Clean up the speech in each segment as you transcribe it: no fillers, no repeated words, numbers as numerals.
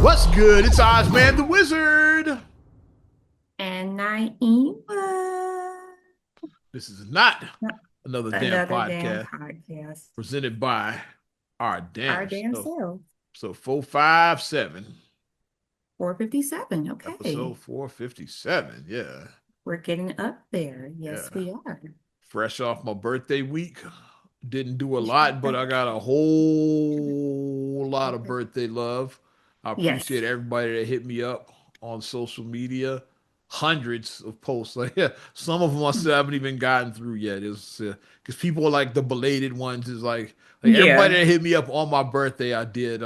What's good? It's Ozman the Wizard. And Naima. This is not another damn Another damn podcast podcast. presented by our Our damn damn self. self. So 457, 457. episode Okay. 457. Yeah, We're getting up there. yeah. Yes, we are. Fresh off my birthday week. Didn't do a lot, but I got a whole lot of birthday love. I appreciate Yes. everybody that hit me up on social media. Hundreds of posts. Like some of them I still haven't even gotten through yet. It's because people are like the belated ones. Is like everybody Yeah. that hit me up on my birthday, I did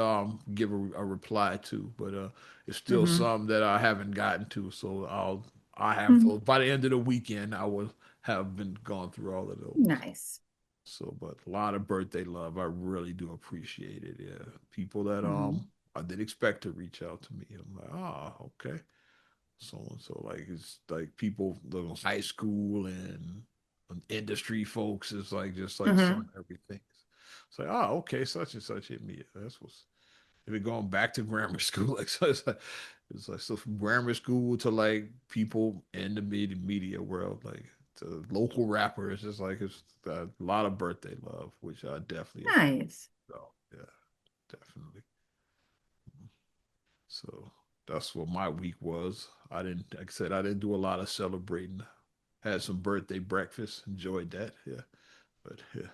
give a reply to, but it's still Hmm. some that I haven't gotten to. So I have Hmm. those by the end of the weekend. I will have been gone through all of those. Nice. So, but a lot of birthday love. I really do appreciate it. Yeah, people that Hmm. I did expect to reach out to me. I'm like, okay. So and so, like it's like people little high school and industry folks. It's like just like some Hmm. everything. It's like, okay, such and such hit me. That's what's if it going back to grammar school. Like so it's like so from grammar school to like people in the media world, like to local rappers. It's like it's a lot of birthday love, which I definitely appreciate. Nice. So yeah, definitely. So that's what my week was. I didn't, like I said, I didn't do a lot of celebrating. Had some birthday breakfast, enjoyed that. Yeah, but yeah,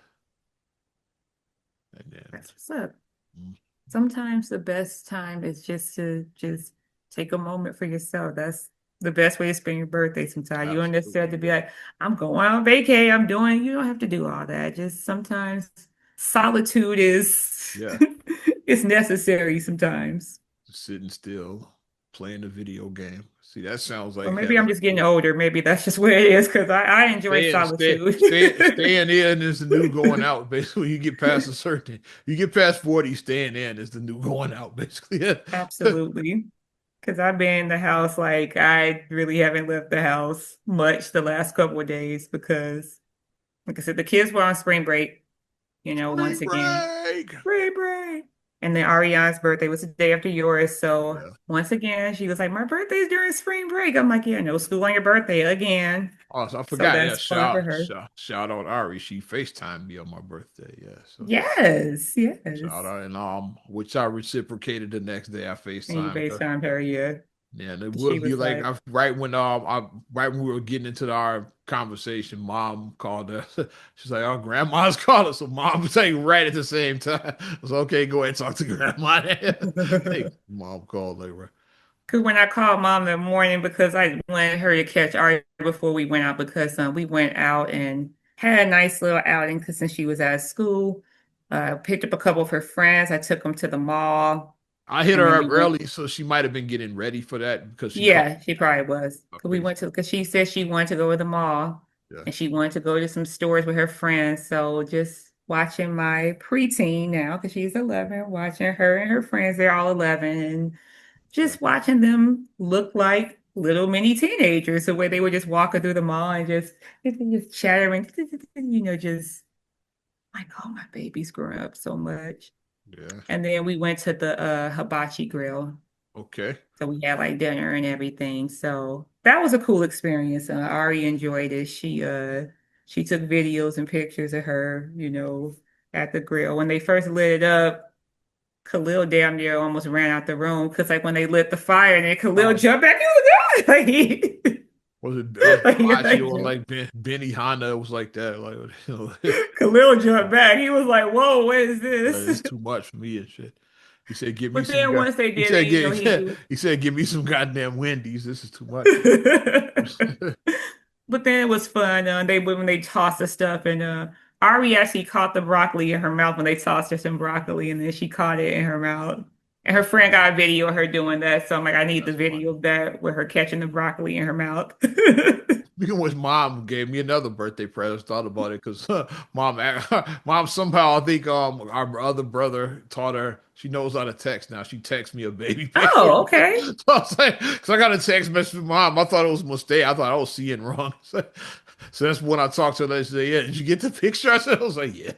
and then That's what's up. mm, Sometimes the best time is just to just take a moment for yourself. That's the best way to spend your birthday sometimes. You don't necessarily have absolutely, to be yeah, like, I'm going on vacay, I'm doing, you don't have to do all that. Just sometimes solitude is yeah. is necessary sometimes. Sitting still, playing a video game. See, that sounds Or like maybe I'm heaven. just getting older. Maybe that's just where it is because I enjoy solitude. Staying in is the new going out. Basically, you get past a certain, you get past 40, staying in is the new going out. Basically, Absolutely. Because I've been in the house, like I really haven't left the house much the last couple of days because, like I said, the kids were on spring break, spring once again. break. Spring break. And then Ariana's birthday was the day after yours. So Yeah. once again, she was like, my birthday's during spring break. I'm like, yeah, no school on your birthday again. Oh, so I So forgot. Yeah, that's fun for her. shout out Ari. She FaceTimed me on my birthday. Yeah, so Yes, shout yes. out and which I reciprocated the next day. I And you FaceTimed her. FaceTimed her, yeah. Yeah, and it She would be was like like, right when we were getting into our conversation, mom called her. She's like, "Oh, grandma's calling." So mom was like right at the same time. I was like, okay. Go ahead and talk to grandma. Hey, mom called like right. because when I called mom in the morning because I wanted her to catch Ari before we went out because we went out and had a nice little outing because since she was out of school, picked up a couple of her friends. I took them to the mall I hit and her then up we went. early, so she might have been getting ready for that because she called Yeah, she probably was. my Because we face. went to because she said she wanted to go to the mall Yeah, and she wanted to go to some stores with her friends. So just watching my preteen now because she's 11, watching her and her friends, they're all 11, and yeah, just watching them look like little mini teenagers, the way they were just walking through the mall and just chattering, just like, oh, my baby's growing up so much. yeah. And then we went to the hibachi grill. Okay. So we had like dinner and everything. So that was a cool experience. Ari enjoyed it. She took videos and pictures of her, at the grill. When they first lit it up, Khalil damn near almost ran out the room because like when they lit the fire and then Khalil Oh, jumped back, he was like, it was like, Hibachi like, or like Benny Hanna? It was like that. Like Khalil jumped back. He was like, whoa, what is this? it's too much for me and shit. He said, "Give me But some then guy." once they He did said, it, "Get." he knew. He said, "Give me some goddamn Wendy's. This is too much." But then it was fun. When they tossed the stuff, and Ari actually caught the broccoli in her mouth when they tossed her some broccoli, and then she caught it in her mouth. And her That's friend funny. got a video of her doing that, so I'm like, I need the That's video funny. of that with her catching the broccoli in her mouth. Speaking of which, mom gave me another birthday present. Thought about it because mom, mom somehow I think our other brother taught her She knows how to text now. She texts me a baby picture. Oh, okay. So I was like, because I got a text message from mom. I thought it was a mistake. I thought I was seeing wrong. So that's when I talked to her. They said, "Yeah, did you get the picture?" I was like, "Yeah."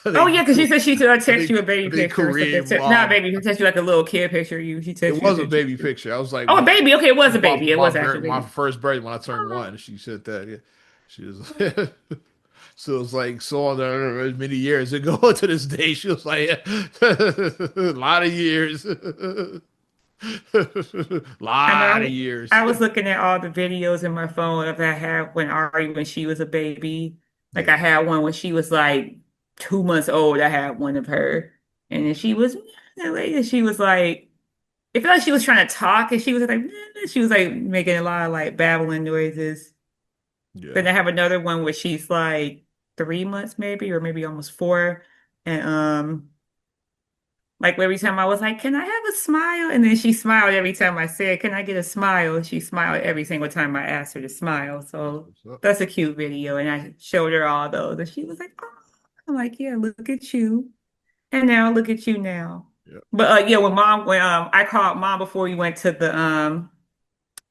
I Oh think yeah, because she said she text you a I baby think picture or something. Korean Not a mom. baby, she text you like a little kid picture. She It text you a was a picture. baby picture. I was like, Oh, a baby. Okay, it was a my baby. It was actually a my baby. first birthday when I turned Oh, one. She said that. Yeah, she was. So it's like so on there many years ago to this day. She was like a lot of years, I lot of know. years. I was looking at all the videos in my phone of I had when she was a baby. Like I Yeah, had one when she was like 2 months old. I had one of her, and then she was like, it felt like she was trying to talk, and she was like making a lot of like babbling noises. Then yeah. I have another one where she's like 3 months maybe, or maybe almost four, and like every time I was like, "Can I have a smile?" And then she smiled every time I said, "Can I get a smile?" She smiled every single time I asked her to smile. That's So what's up. that's a cute video. And I showed her all those. And she was like, "Oh." I'm like, "Yeah, look at you. And now look at you now." Yeah, But yeah, when I called mom before we went to the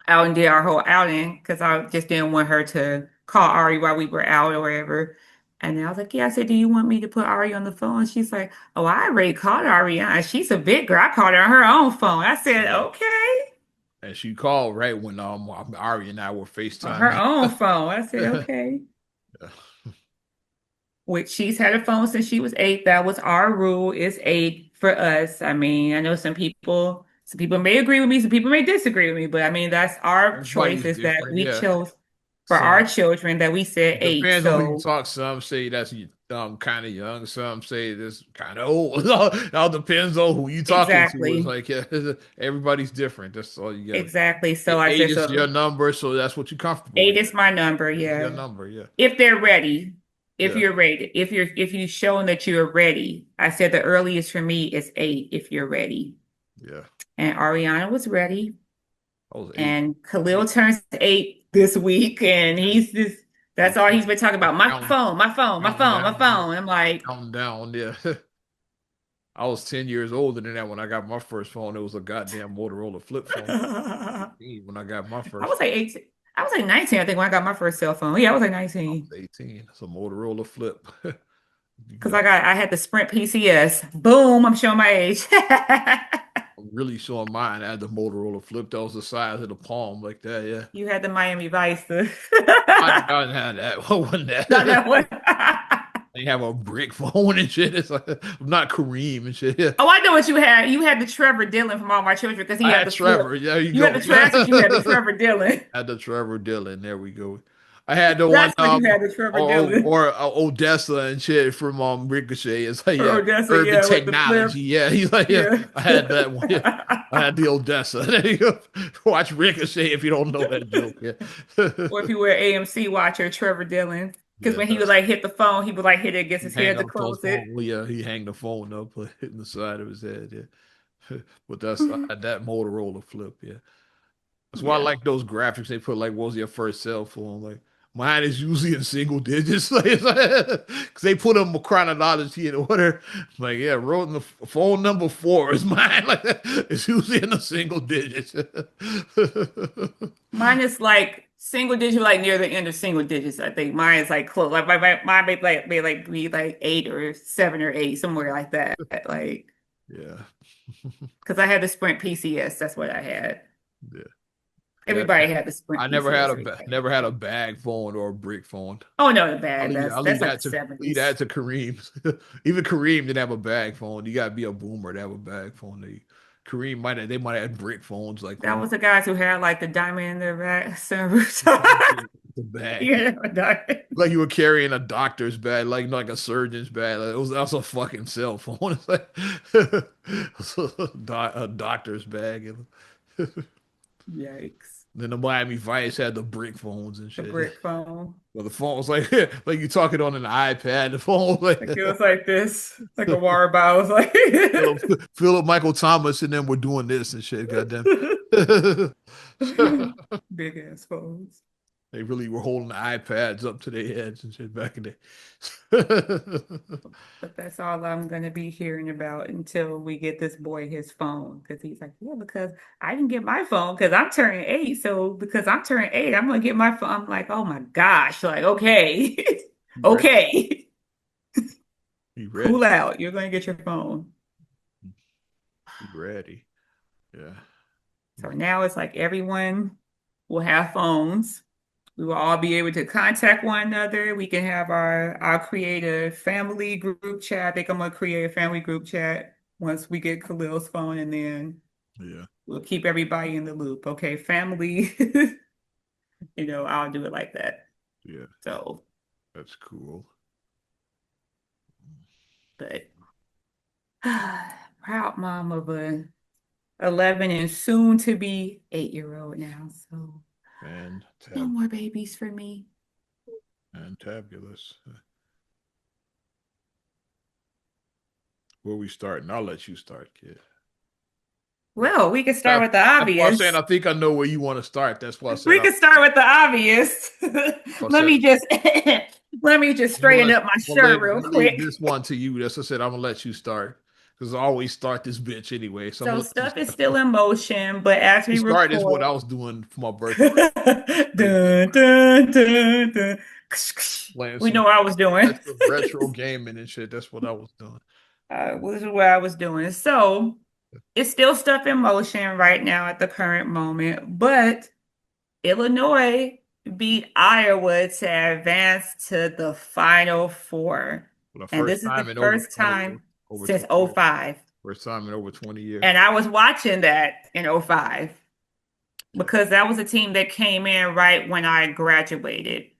out and did our whole outing because I just didn't want her to call Ari while we were out or whatever. And I was like, yeah, I said, do you want me to put Ari on the phone? She's like, oh, I already called Ariana. She's a big girl. I called her on her own phone. I said, yeah. okay. And she called right when Ari and I were On her FaceTiming. own phone. I said, Yeah. okay. Which she's had a phone since she was 8. That was our rule, is 8 for us. I mean, I know some people may agree with me, some people may disagree with me, but I mean, that's our choice Everybody's is that different. we Yeah. chose for our Some children that we said It 8. depends on who you So talk. Some say that's kind of young. Some say this kind of old. It all depends on who you talking to. It's exactly. like yeah, everybody's different. That's all you got. Exactly. So I Eight said, is your so number, so that's what you're comfortable 8 with. is my number. It's your Yeah. number. Yeah, If they're ready, if yeah, you're ready, if you've shown that you're ready. I said the earliest for me is 8 if you're ready. yeah. And Ariana was ready. I was eight. And Khalil turns 8 this week, and Yeah, he's just that's all he's been talking about. My counting, phone, my phone, my counting phone, my down. Yeah, phone. I'm like, counting down. Yeah. I was 10 years older than that when I got my first phone. It was a goddamn Motorola flip phone. I 18 when I got my first was phone. like 18. I was like 19, I think, when I got my first cell phone. Yeah, I was like I 19. was 18. It's a Motorola flip. You Because got I had the Sprint PCS. Boom, I'm showing my age. I'm really showing mine. I had the Motorola flip. That was the size of the palm like that. Yeah. You had the Miami Vice. I didn't have that. What wasn't Not that? that one. They have a brick phone and shit. It's like I'm not Kareem and shit. Yeah. Oh, I know what you had. You had the Trevor Dillon from All My Children because he I had had the flip. Trevor. There you You had go. the Trevor. That's what you had, the Trevor Dillon. I had the Trevor Dillon. There we go. I had the one That's what you had, the Trevor Dillon. or Odessa and shit from Ricochet. It's like For yeah, Odessa, Urban yeah, with the flip. Technology. Yeah, he's like yeah. Yeah. I had that one. Yeah. I had the Odessa. There you go. Watch Ricochet if you don't know that joke. Yeah. Or if you were an AMC watcher, Trevor Dillon. Because Yeah, when he would that's like hit the phone, he would like hit it against he his hang head to up those close it. phone. Well, yeah, he hang the phone up, put it in the side of his head. Yeah, but that's I had that Motorola flip. Yeah, that's why I Yeah. like those graphics. They put like, what was your first cell phone? Like mine is usually in single digits, because they put them chronology in order. Like yeah, wrote in the phone number 4 is mine. Like it's usually in the single digits. Mine is like single digit, like near the end of single digits. I think mine is like close. Like mine may be like 8 or 7 or 8, somewhere like that. Like Yeah, because I had the Sprint PCS. That's what I had. yeah, yeah. Everybody had the I Sprint never had PCS. a Everybody. never had a bag phone or a brick phone. Oh no, the bag. I'll That's leave like that the to '70s. Kareem. Even Kareem didn't have a bag phone. You gotta be a boomer to have a bag phone. Kareem they might have had brick phones like That was the guys who had like the diamond in their back sunroof. the bag. Yeah, diamond. Like you were carrying a doctor's bag, like a surgeon's bag. Like, it was also a fucking cell phone. It's like a doctor's bag. Yikes. Then the Miami Vice had the brick phones and The shit. brick phone. Well, the phone was like like you talking on an iPad. The phone was like Like it was like this, like a water bottle. It was Philip, like Philip Michael Thomas and them were doing this and shit. Goddamn. big ass phones. They really were holding the iPads up to their heads and shit back in the. But that's all I'm gonna be hearing about until we get this boy his phone. Because he's like, yeah, because I didn't get my phone because I'm turning 8. So because I'm turning 8, I'm gonna get my phone. I'm like, oh my gosh, like, okay, You ready? okay, You ready? cool out. You're gonna get your phone. You ready? Yeah. So now it's like everyone will have phones. We will all be able to contact one another. We can have I'll create a family group chat. I think I'm gonna create a family group chat once we get Khalil's phone, and then Yeah. we'll keep everybody in the loop. Okay, family, I'll do it like that. Yeah. So, That's cool. but proud mom of a 11 and soon to be 8-year-old now. So no more babies for me. Fantabulous. Where we starting? I'll let you start, kid. Well, we can start That's with the why I'm saying obvious. I think I know where you want to start. That's why I said We can start with the obvious. I Let said me just let me just I'm gonna straighten up my shirt I'm real gonna leave quick. this one to you. That's what I said. I'm gonna let you start because I always start this bitch anyway. So I'm So gonna let you stuff is start. still in motion, but as You we start is what record, I was doing for my birthday. Playing dun, dun, dun, dun. playing We know what I was doing. some retro gaming and shit. That's what I was doing. This is what I was doing. So it's still stuff in motion right now at the current moment, but Illinois beat Iowa to advance to the Final Four. For the And first this is the time in first time over since 20 years. '05. First time in over 20 years. And I was watching that in '05 Yeah. because that was a team that came in right when I graduated.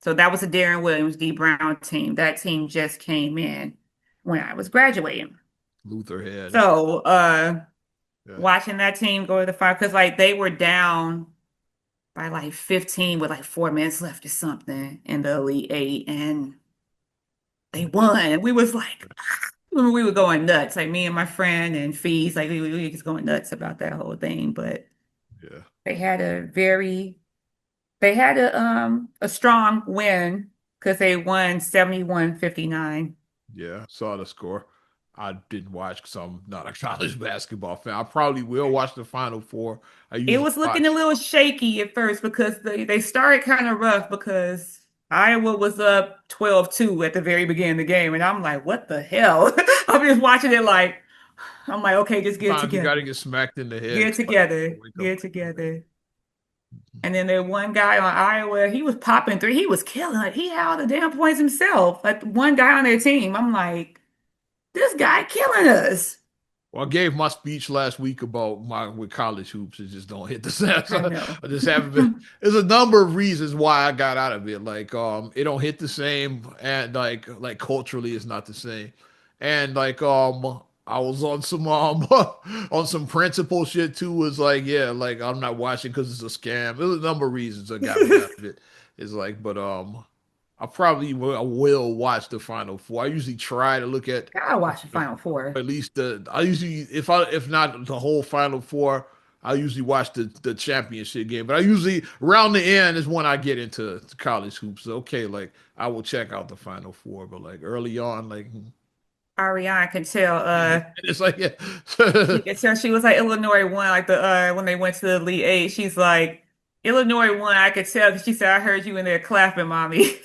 So that was a Darren Williams, D. Brown team. That team just came in when I was graduating. Luther head. So Yeah. watching that team go to the final, because like they were down by like 15 with like 4 minutes left or something in the Elite Eight, and they won. We was like, we were going nuts. Like me and my friend and Fees, like we were just going nuts about that whole thing. But Yeah. they had they had a strong win because they won 71-59. Yeah. Saw the score. I didn't watch because I'm not a college basketball fan. I probably will watch the Final Four. I It usually was looking a watch. little shaky at first because they started kind of rough because Iowa was up 12-2 at the very beginning of the game. And I'm like, what the hell? I'm just watching it like, I'm like, okay, just get it Sometimes you got together. to get smacked in the Get head it twice to together. wake up. Get it together. And then there one guy on Iowa, he was popping three. He was killing it. He had all the damn points himself. Like one guy on their team. I'm like, this guy killing us. Well, I gave my speech last week about my with college hoops. It just don't hit the same. I So know. I just haven't been. There's a number of reasons why I got out of it. Like it don't hit the same, and like culturally, it's not the same. And I was on some on some principle shit too. Was like, yeah, like I'm not watching because it's a scam. There's a number of reasons that got me out of it. It's like, but I will watch the Final Four. I usually try to look at I watched the Final Four. at least I usually if not the whole Final Four, I usually watch the championship game. But I usually around the end is when I get into college hoops. So, okay, like I will check out the Final Four, but like early on, like Ariana can tell it's like yeah. you can tell she was like Illinois won like the when they went to the Elite Eight. She's like Illinois won. I could tell because she said I heard you in there clapping, mommy.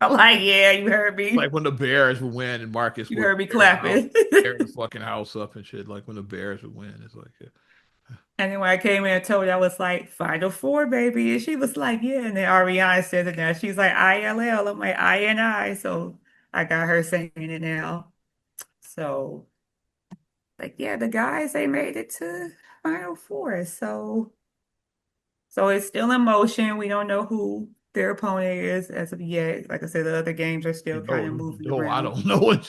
I'm like, yeah, you heard Like me. when the Bears would win and Marcus You would heard me clapping. tear the fucking house up and shit. Like when the Bears would win, it's like yeah. And then when I came in and told her, I was like, Final Four, baby. And she was like, yeah. And then Ariana says it now. She's like, ILL. I'm like, INI. So I got her saying it now. So, like, yeah, the guys, they made it to Final Four. So it's still in motion. We don't know who their opponent is as of yet. Like I said, the other games are still kind of moving No, I around. don't know what.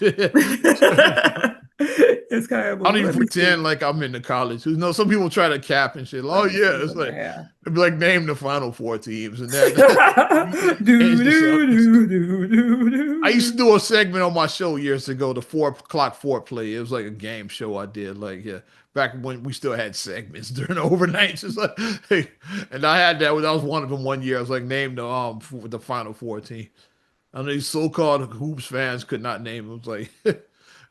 It's It's kind of I don't moving. even Let me pretend see. like I'm in the college. You know, some people try to cap and shit. Oh Let me see yeah, it's what I like have. it'd be like name the final four teams, and then Do change do the subject. do do do I do used to do. do a segment on my show years ago, the 4 o'clock foreplay. It was like a game show I did, like yeah, back when we still had segments during the overnights. It's like, hey, and I had that. That was one of them one year. I was like, name the final four team. I know these so-called hoops fans could not name. It was like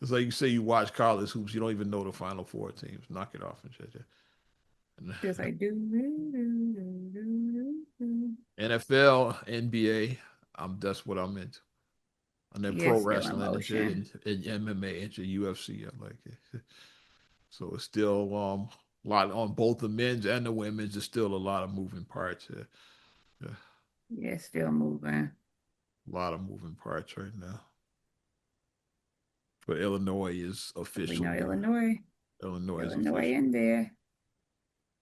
it's like you say you watch college hoops, you don't even know the final four teams. Knock it off and shit. Yeah. Just like do do do do do do. NFL, NBA, that's what I'm into. And then Yeah, pro still in wrestling and shit, motion. and MMA and shit, UFC. I like it. So it's still a lot on both the men's and the women's. There's still a lot of moving parts. Yeah, yeah, Yeah, still moving. a lot of moving parts right now. But Illinois is We know officially Illinois. Illinois is Illinois official. in there.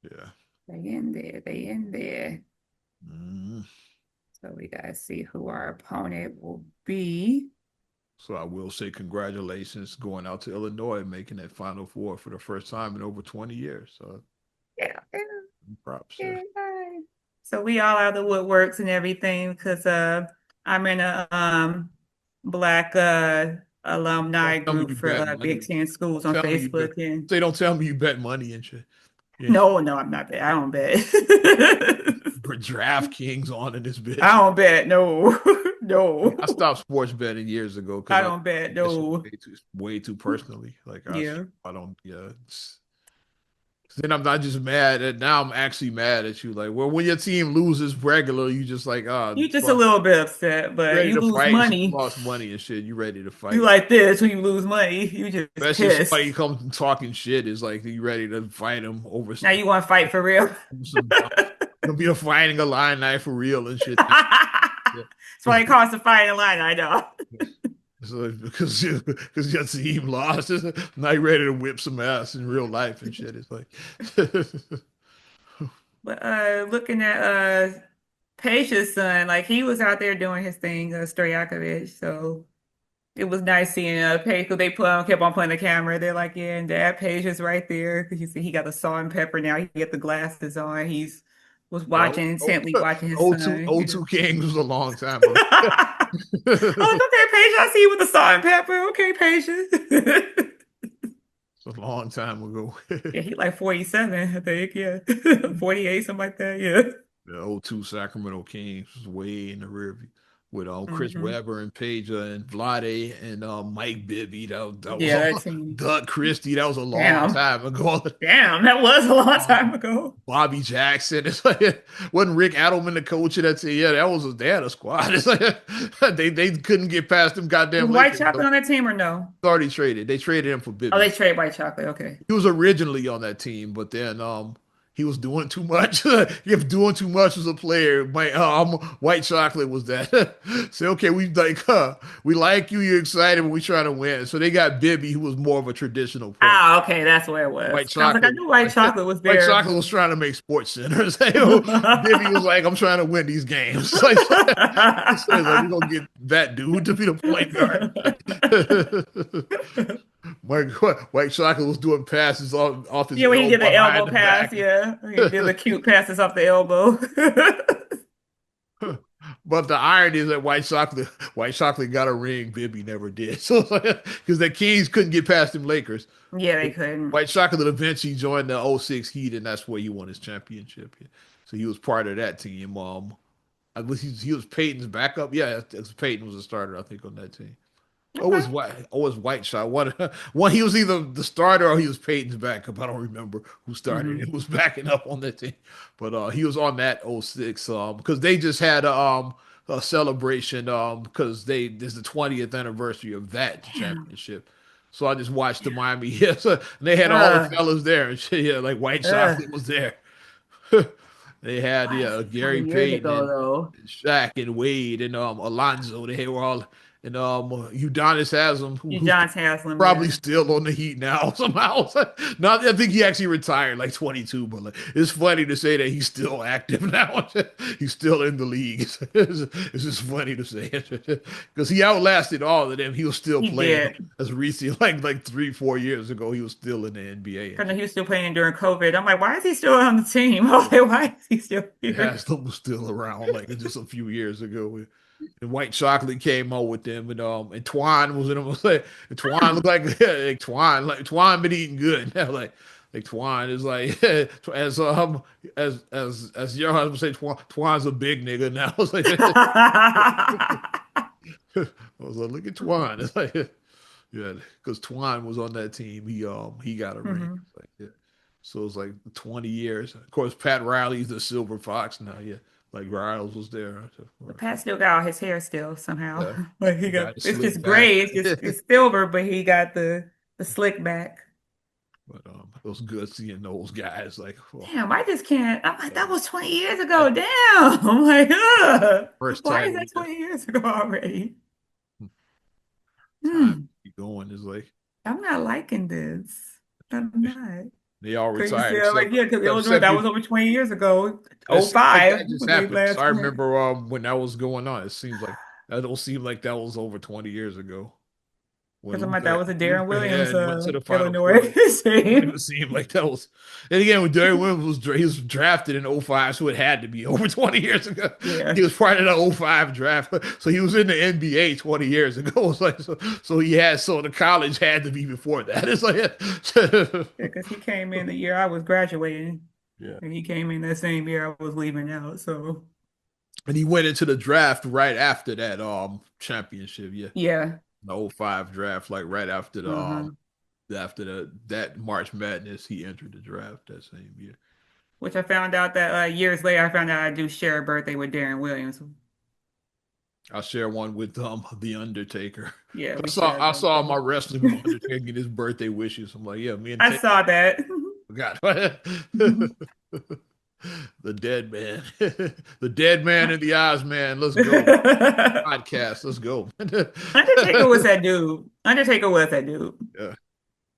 Yeah. They in there. They in there. Mhm. So we gotta see who our opponent will be. So I will say congratulations going out to Illinois, making that Final Four for the first time in over 20 years. So Yeah, yeah, props. yeah. Nice. So we all out of the woodworks and everything because I'm in a black Don't alumni tell me group you for bet money. Big Ten schools Don't on tell me you bet. Facebook and Say, don't tell me you bet money and shit. Yeah. no, no, I'm not bet. I don't bet. For DraftKings on in this I bitch. don't bet. No, no, I stopped sports betting years ago because I I don't bet. this No. way too personally. Like Yeah. I don't yeah. Then I'm not just mad at now. I'm actually mad at you. Like, well, when your team loses regular, you just like You just a fuck, little bit upset, but ready you to lose fight. So you money. lost money and shit. You ready to You fight. like this when you lose money. You just Especially if somebody pissed. comes talking shit. Is like you ready to fight them over Now you want to fight for real. some. Gonna be a fighting a line knife for real and shit. Yeah. It's what it costs to fight in line, I know. So because your team lost, now you're ready to whip some ass in real life and shit. It's like, But looking at Page's son, like he was out there doing his thing, Stojakovic. So it was nice seeing Paige because they kept on playing the camera. They're like, yeah, and Dad Page is right there because you see he got the salt and pepper now. He got the glasses on. He's was yeah, watching intently watching his son. O two Kings was a long time ago. Oh, It's okay, Paige. I see you with the salt and pepper. Okay, Paige. a long time ago. Yeah, he like 47, I think. Yeah. 48, something like that. Yeah. The O two Sacramento Kings was way in the rear view with Chris Hmm. Webber and Peja and Vlade and Mike Bibby. That was Yeah, all that team. Doug Christie. That was a long Damn. time ago. Damn, that was a long time Um, ago. Bobby Jackson. It's like wasn't Rick Adelman the coach of that team? Yeah, they had a squad. It's like they couldn't get past them Was goddamn White Lakers. Chocolate So on that team or no? already traded. They traded him for Oh, Bibby. they trade White Chocolate. Okay. He was originally on that team, but then he was doing too much. If doing too much as a player, White Chocolate was that. Say, okay, we like you, you're excited, but we trying to win. So they got Bibby, who was more of a traditional point. Ah, okay, that's where it White was. I was like, I Chocolate, knew White Chocolate was White there. Chocolate was trying to make Sports Center. Bibby was like, I'm trying to win these games. Like, so he's like, we're gonna get that dude to be the point guard. White Chocolate was doing passes off his Yeah, when he elbow did the behind elbow the pass, back. yeah. He did the cute passes off the elbow. But the irony is that White Chocolate got a ring, Bibby never did. So because the Kings couldn't get past them Lakers. Yeah, they couldn't. White Chocolate eventually joined the '06 Heat, and that's where he won his championship. So he was part of that team. He was Peyton's backup. Yeah, Peyton was a starter, I think, on that team. Okay. Always White Shot. One he was either the starter or he was Peyton's backup. I don't remember who started. Hmm. It was backing up on that team, but he was on that '06 because they just had a celebration because this is the 20th anniversary of that Damn. championship. So I just watched the Miami Yes, and they had all the Uh, fellas there and shit. Yeah, like White uh. Chocolate was there. They had Why is it 20 Gary years Payton ago and though? Shaq and Wade and Alonzo. They were all and Udonis Haslam, who's Udonis Haslam, probably yeah. still on the Heat now somehow. Not, I think he actually retired like 22, but like, it's funny to say that he's still active now. He's still in the league. It's just funny to say it because he outlasted all of them. He was still He playing did. as recently, like 3, 4 years ago. He was still in the NBA and Because he shit. was still playing during COVID. I'm like, why is he still on the team? I'm like, why is he still here? Haslam was still around like just a few years ago. And White Chocolate came out with them, and Twine was in them. Like, and Twine looked like Twine been eating good. Like Twine is like as your husband say, Twine's a big nigga now. It's like I was like, look at Twine. It's like yeah, because Twine was on that team. He got a ring. Mhm. It's like, yeah. So it's like 20 years. Of course, Pat Riley's the Silver Fox now. Yeah, like Riles was there. But Pat still got all his hair still somehow. Yeah, Like he he got got it it's slicked just back. gray, it's silver, but he got the slick back. But it was good seeing those guys. Like, well, Damn, I just can't. I'm like, that was 20 years ago. Damn. I'm like, ugh. first Why is time, that yeah, 20 years ago already? time Hmm. keep going is like I'm not liking this. I'm not. they all Cause you retired said like, except yeah, because except Illinois, that was Seventy. over 20 years ago. It Oh seems like five that just was the happened. So last I one. remember when that was going on. It seems like that don't seem like that was over 20 years ago when Because I'm like, that was a Darren Luther Williams, had went to the Final Illinois Four. Don't even team. seem like that was. And again, when Derrick Williams he was drafted in '05, so it had to be over 20 years ago. Yeah. He was part of the '05 draft, so he was in the NBA 20 years ago. It's like so the college had to be before that. It's like Because he came in the year I was graduating, yeah, and he came in that same year I was leaving out. So and he went into the draft right after that championship. Yeah, yeah. the '05 draft, like right Uh-huh. after that March Madness, he entered the draft that same year. Which I found out that years later, I found out I do share a birthday with Darren Williams. I'll share one with the Undertaker. Yeah, I we saw share a I saw birthday. my wrestling with Undertaker get his birthday wishes. I'm like, yeah, me and I Taker saw that. got the dead man, the dead man and the Oz man. Let's go podcast. Let's go. Undertaker was that dude. Undertaker was that dude. Yeah,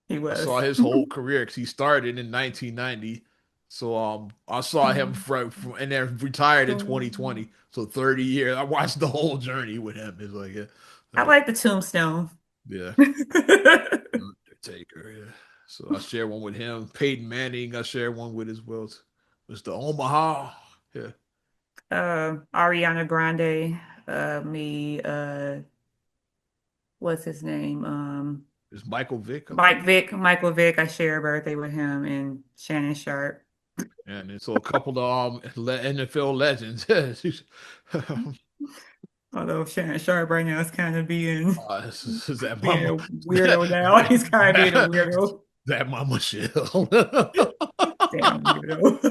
He I was. saw his whole career because he started in 1990. So I saw him from and then retired in 2020. So 30 years. I watched the whole journey with him. It's like I like the tombstone. yeah. Undertaker, yeah. So I share one with him. Peyton Manning, I share one with as well. Mr. Omaha. Yeah. Ariana Grande, what's his name? It's Michael Vick, I think. Michael Vick. I share a birthday with him and Shannon Sharp. And it's so a couple of NFL legends. Although Shannon Sharp right now is kind of Is that being Mama? a weirdo now. He's kind of being a That, weirdo. that Mama Shell. Damn weirdo.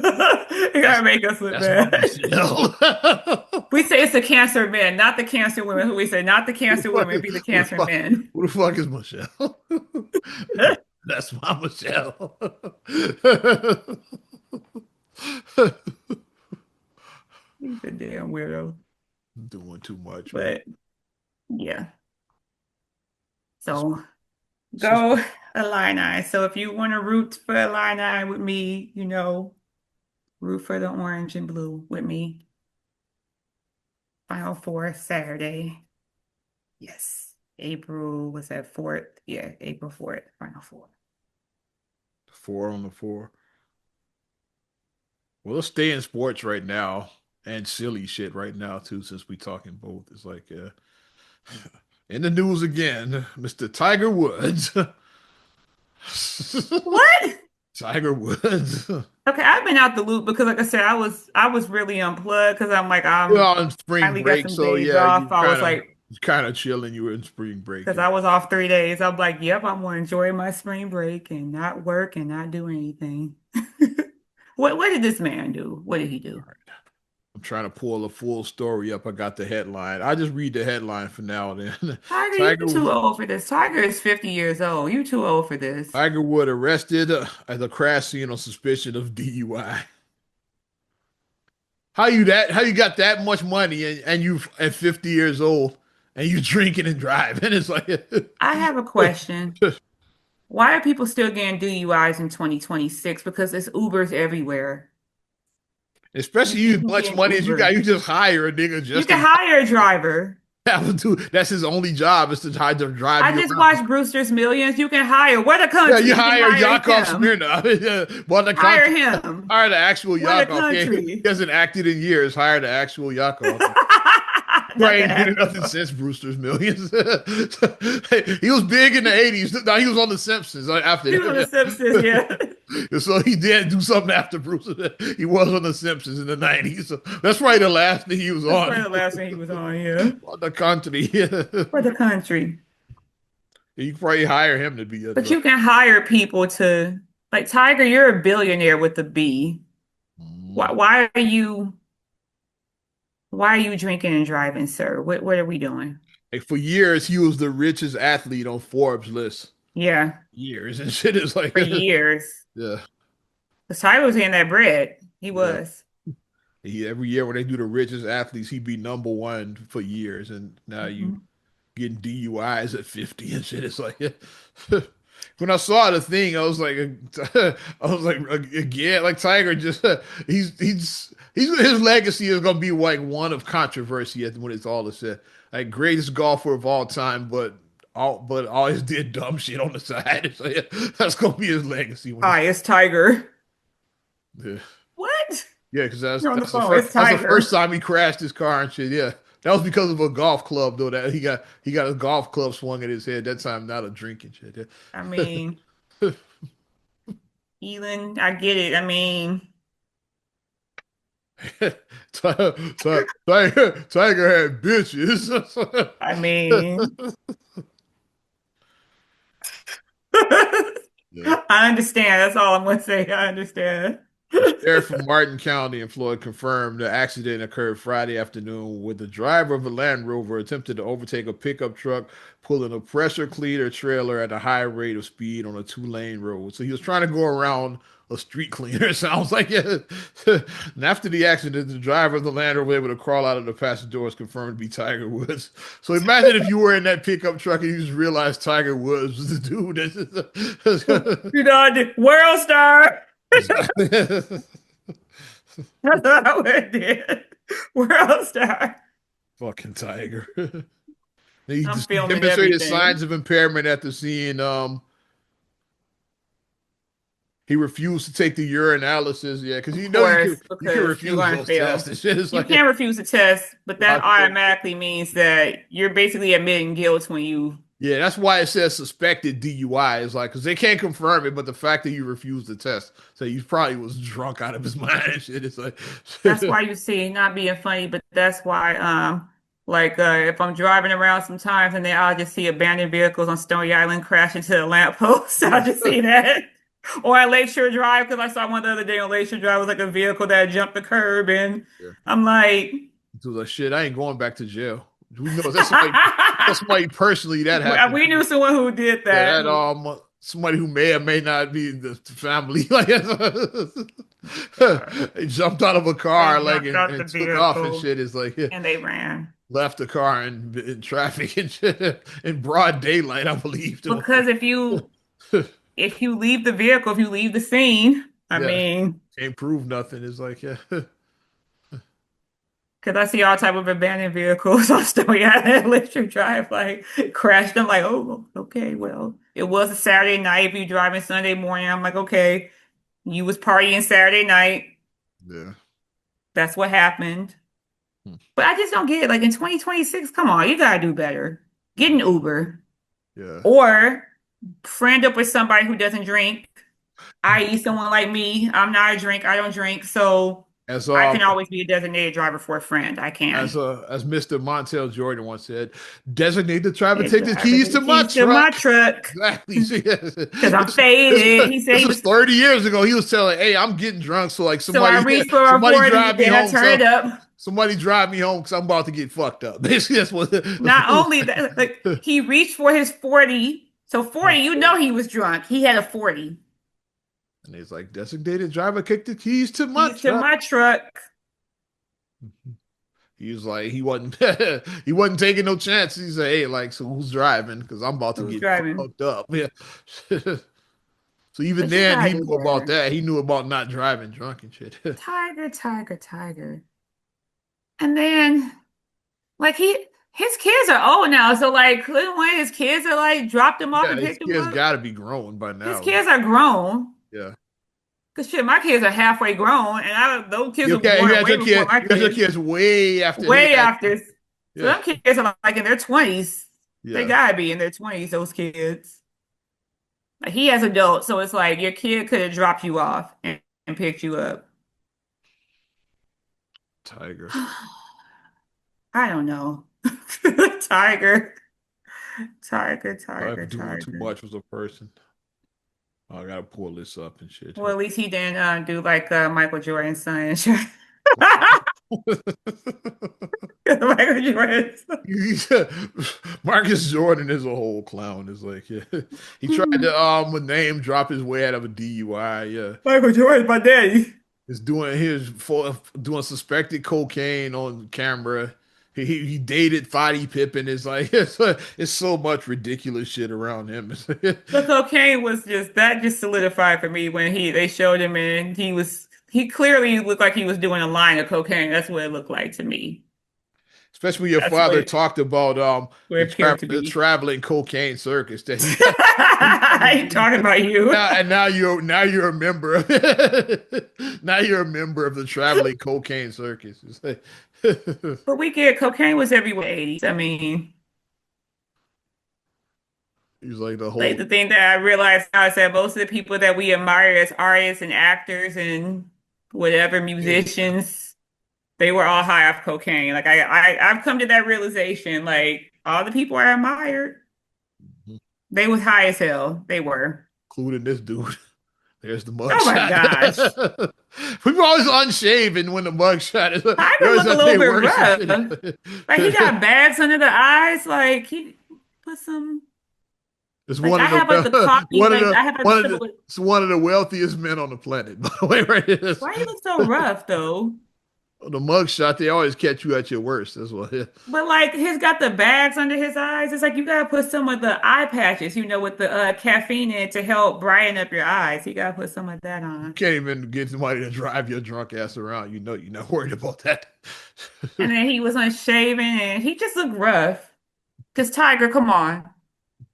You gotta that's make us look that's Mama bad. Shell. We say it's the cancer men, not the cancer women. We say not the Who the cancer fuck women, is be the who the cancer fuck men. who the fuck is Michelle? That's Mama Shell. He's a damn weirdo. Doing too much, man. But yeah. It's, So it's just go Illini. So if you want to root for Illini with me, root for the orange and blue with me. Final Four Saturday. Yes. April was that 4th? Yeah, April 4th, Final Four. 4 on the 4. Well, let's stay in sports right now and silly shit right now too, since we talking both. It's like in the news again, Mr. Tiger Woods. What? Tiger Woods. Okay, I've been out the loop because like I said, I was really unplugged because I'm like You're I'm on spring finally got break, some so days yeah, off. I was like, you kind of chilling. You were in spring break. because Yeah. I was off 3 days. I'm like, yep, I'm gonna enjoy my spring break and not work and not do anything. What did this man do? What did he do? I'm trying to pull a full story up. I got the headline. I just read the headline for now. Then Tiger, you Tiger too old for this. Tiger is 50 years old. You too old for this. Tiger Wood arrested at the crash scene on suspicion of DUI. How you got that much money and you at 50 years old and you drinking and driving. It's like, I have a question. Why are people still getting DUIs in 2026? Because it's Ubers everywhere. especially you as You can much get money as you got, Uber. you just hire a nigga You just can to hire a driver. have to. That's his only job is to try to drive I you just around. watched Brewster's Millions. You can hire. What a Yeah, country. you You can hire hire Yakov him. Smirnoff. Well, the Hire country him. hire the actual What a Yakov. He country. hasn't acted in years. Hire the actual Yakov. Not Probably the ain't did actual. nothing since Brewster's Millions. He was big in the 80s. Now he was on The Simpsons after He was on The that. Simpsons, yeah. So he did do something after Brewster. He was on The Simpsons in the 90s. So that's probably the last thing he was That's probably on. the last thing he was on, yeah. On the country. For the country. You could probably hire him to be a But drug. you can hire people to, like Tiger, you're a billionaire with a B. Mm. Why are you drinking and driving, sir? What are we doing? Like for years, he was the richest athlete on Forbes list. Yeah, Years and shit is like, for years. yeah, Because Tiger was getting that bread. He yeah. was. Every year when they do the richest athletes, he'd be number one for years, and now you Mhm. getting DUIs at 50 and shit. It's like when I saw the thing, I was like again, like Tiger just he's his legacy is gonna be like one of controversy when it's all is said. Like greatest golfer of all time, but always did dumb shit on the side. So yeah, that's gonna be his legacy when Hi, it's Tiger. yeah. What? Yeah, because You're on the phone. first It's that's the first Tiger. time he crashed his car and shit. Yeah, that was because of a golf club though. That he got a golf club swung at his head. That time, not a drinking shit. I Yeah. mean, Elon, I get it. I mean, Tiger had bitches. I mean, Yeah. I understand. That's all I'm gonna say. I understand. The sheriff from Martin County in Florida confirmed the accident occurred Friday afternoon when the driver of a Land Rover attempted to overtake a pickup truck pulling a pressure cleaner trailer at a high rate of speed on a two-lane road. So he was trying to go around a street cleaner, it sounds like. And after the accident, the driver of the Land Rover was able to crawl out of the passenger door, is confirmed to be Tiger Woods. So imagine if you were in that pickup truck and you just realized Tiger Woods was the dude. You know, World Star. That's That's what I would did. World Star. fucking Tiger. He I'm just filming demonstrated signs everything. of impairment after seeing he refused to take the urinalysis. Yeah, because Of you know course, you can because you're refuse going to those tests fail. and shit. It's You like can't refuse a test, but that yeah, automatically means that you're basically admitting guilt when you. that's why it says suspected DUI. Is like because they can't confirm it, but the fact that you refused the test, so he probably was drunk out of his mind and shit. It's like That's why you see, not being funny, but that's why, if I'm driving around sometimes and then I'll just see abandoned vehicles on Stony Island crash into the lamppost. I'll just see that. Or at Lakeshore Drive, because I saw one the other day on Lakeshore Drive was like a vehicle that jumped the curb, and yeah. I'm like, So like shit, I ain't going back to jail. We know that's somebody personally that happened we to. knew someone who did Yeah, that. that somebody who may or may not be the family. Like God, they jumped out of a they car like jumped out the and took off and vehicle shit. It's like and they ran. left the car in traffic and shit in broad daylight, I believe. Too. Because if you leave the vehicle, if you leave the scene, I Yeah, mean. can't prove nothing. It's like yeah, Because I see all type of abandoned vehicles on Stony Island Electric Drive, like crashed. I'm like, oh, okay, well, it was a Saturday night. If you driving Sunday morning, I'm like, okay, you was partying Saturday night. yeah, That's what happened. hmm, But I just don't get it. Like in 2026, come on, you gotta do better. Get an Uber yeah. or friend up with somebody who doesn't drink, i.e., someone like me. I'm not a drink. I don't drink, so As I can always be a designated driver for a friend. I can. as Mr. Montel Jordan once said, designate the driver, Yeah, take the driver, keys take the to my keys to my truck. truck. Exactly. See, yes. Because I'm faded. He said This he was was. 30 years ago. He was telling, "Hey, I'm getting drunk, so like So I reached for a somebody 40, drive me then I home. turned So it up. somebody drive me home because I'm about to get fucked up." Basically, that's what. Not only that, like he reached for his 40. So 40, you know he was drunk. He had a 40. And he's like, "Designated driver, kick the keys to my Keys to truck." my truck. He was like, he wasn't he wasn't taking no chances. He said, "Hey, like, so who's driving? Because I'm about to Who's get driving? fucked up." Yeah. So even But she then, he gotta do knew about better. that. He knew about not driving drunk and shit. Tiger, Tiger, Tiger. And then like his kids are old now, so like couldn't one of his kids are like dropped him off Yeah, and his picked him kids up? got to be grown by His now. kids are grown. Yeah. Cause shit, my kids are halfway grown, and those kids You were got you born got way your before kid. my You got your kids, kids way after they way had. after. So Yeah. them kids are like in their 20s. They Yeah. gotta be in their 20s, those kids. Like he has adults, so it's like your kid could have dropped you off and picked you up. Tiger. I don't know. Tiger, Tiger, I've Tiger, doing too Tiger. much as a person. I gotta pull this up and shit. Well, at least he didn't do like Michael Jordan's son. Michael Jordan's Marcus Jordan is a whole clown. It's like, yeah. He tried son. to name drop his way out of a DUI. Yeah. Michael Jordan's my daddy. Is doing his for doing suspected cocaine on camera. He dated Fottie Pippen. It's like it's so much ridiculous shit around him. The cocaine was just solidified for me when they showed him and he clearly looked like he was doing a line of cocaine. That's what it looked like to me. Especially when your That's what father talked about it appeared to the be. traveling cocaine circus that he I ain't talking about you. and now you're a member of now you're a member of the traveling cocaine circus. It's like, But we get cocaine was everywhere in the 80s. I mean, he's like the like whole the thing that I realized now is that most of the people that we admire as artists and actors and whatever musicians, they were all high off cocaine. Like I've come to that realization. Like all the people I admired, they was high as hell. They were. including this dude. There's the Oh my mugshot. gosh. People always unshaven when the mugshot is. They Tiger always look a have little their bit worst rough. shit. Like he got bags under the eyes. Like he put some. It's Like I have like the coffee. Like I have like the symbol. it's one of the wealthiest men on the planet. By the way, right? Why he look so rough though? The mugshot, they always catch you at your worst. That's what. Yeah. But like he's got the bags under his eyes. It's like you gotta put some of the eye patches, with the caffeine in it to help brighten up your eyes. You gotta put some of that You on. can't even get somebody to drive your drunk ass around. You know you're not worried about that. And then he was unshaven and he just looked rough. Cause Tiger, come on.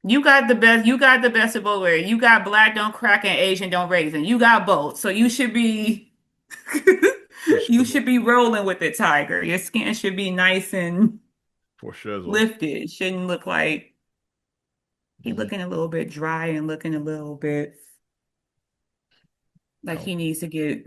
You got the best, you got the best of both worlds. You got black don't crack and Asian don't raisin. You got both. So you should be For you sure. should be rolling with it, Tiger. Your skin should be nice and For sure. lifted. It shouldn't look like he Mhm. looking a little bit dry and looking a little bit like No. he needs to get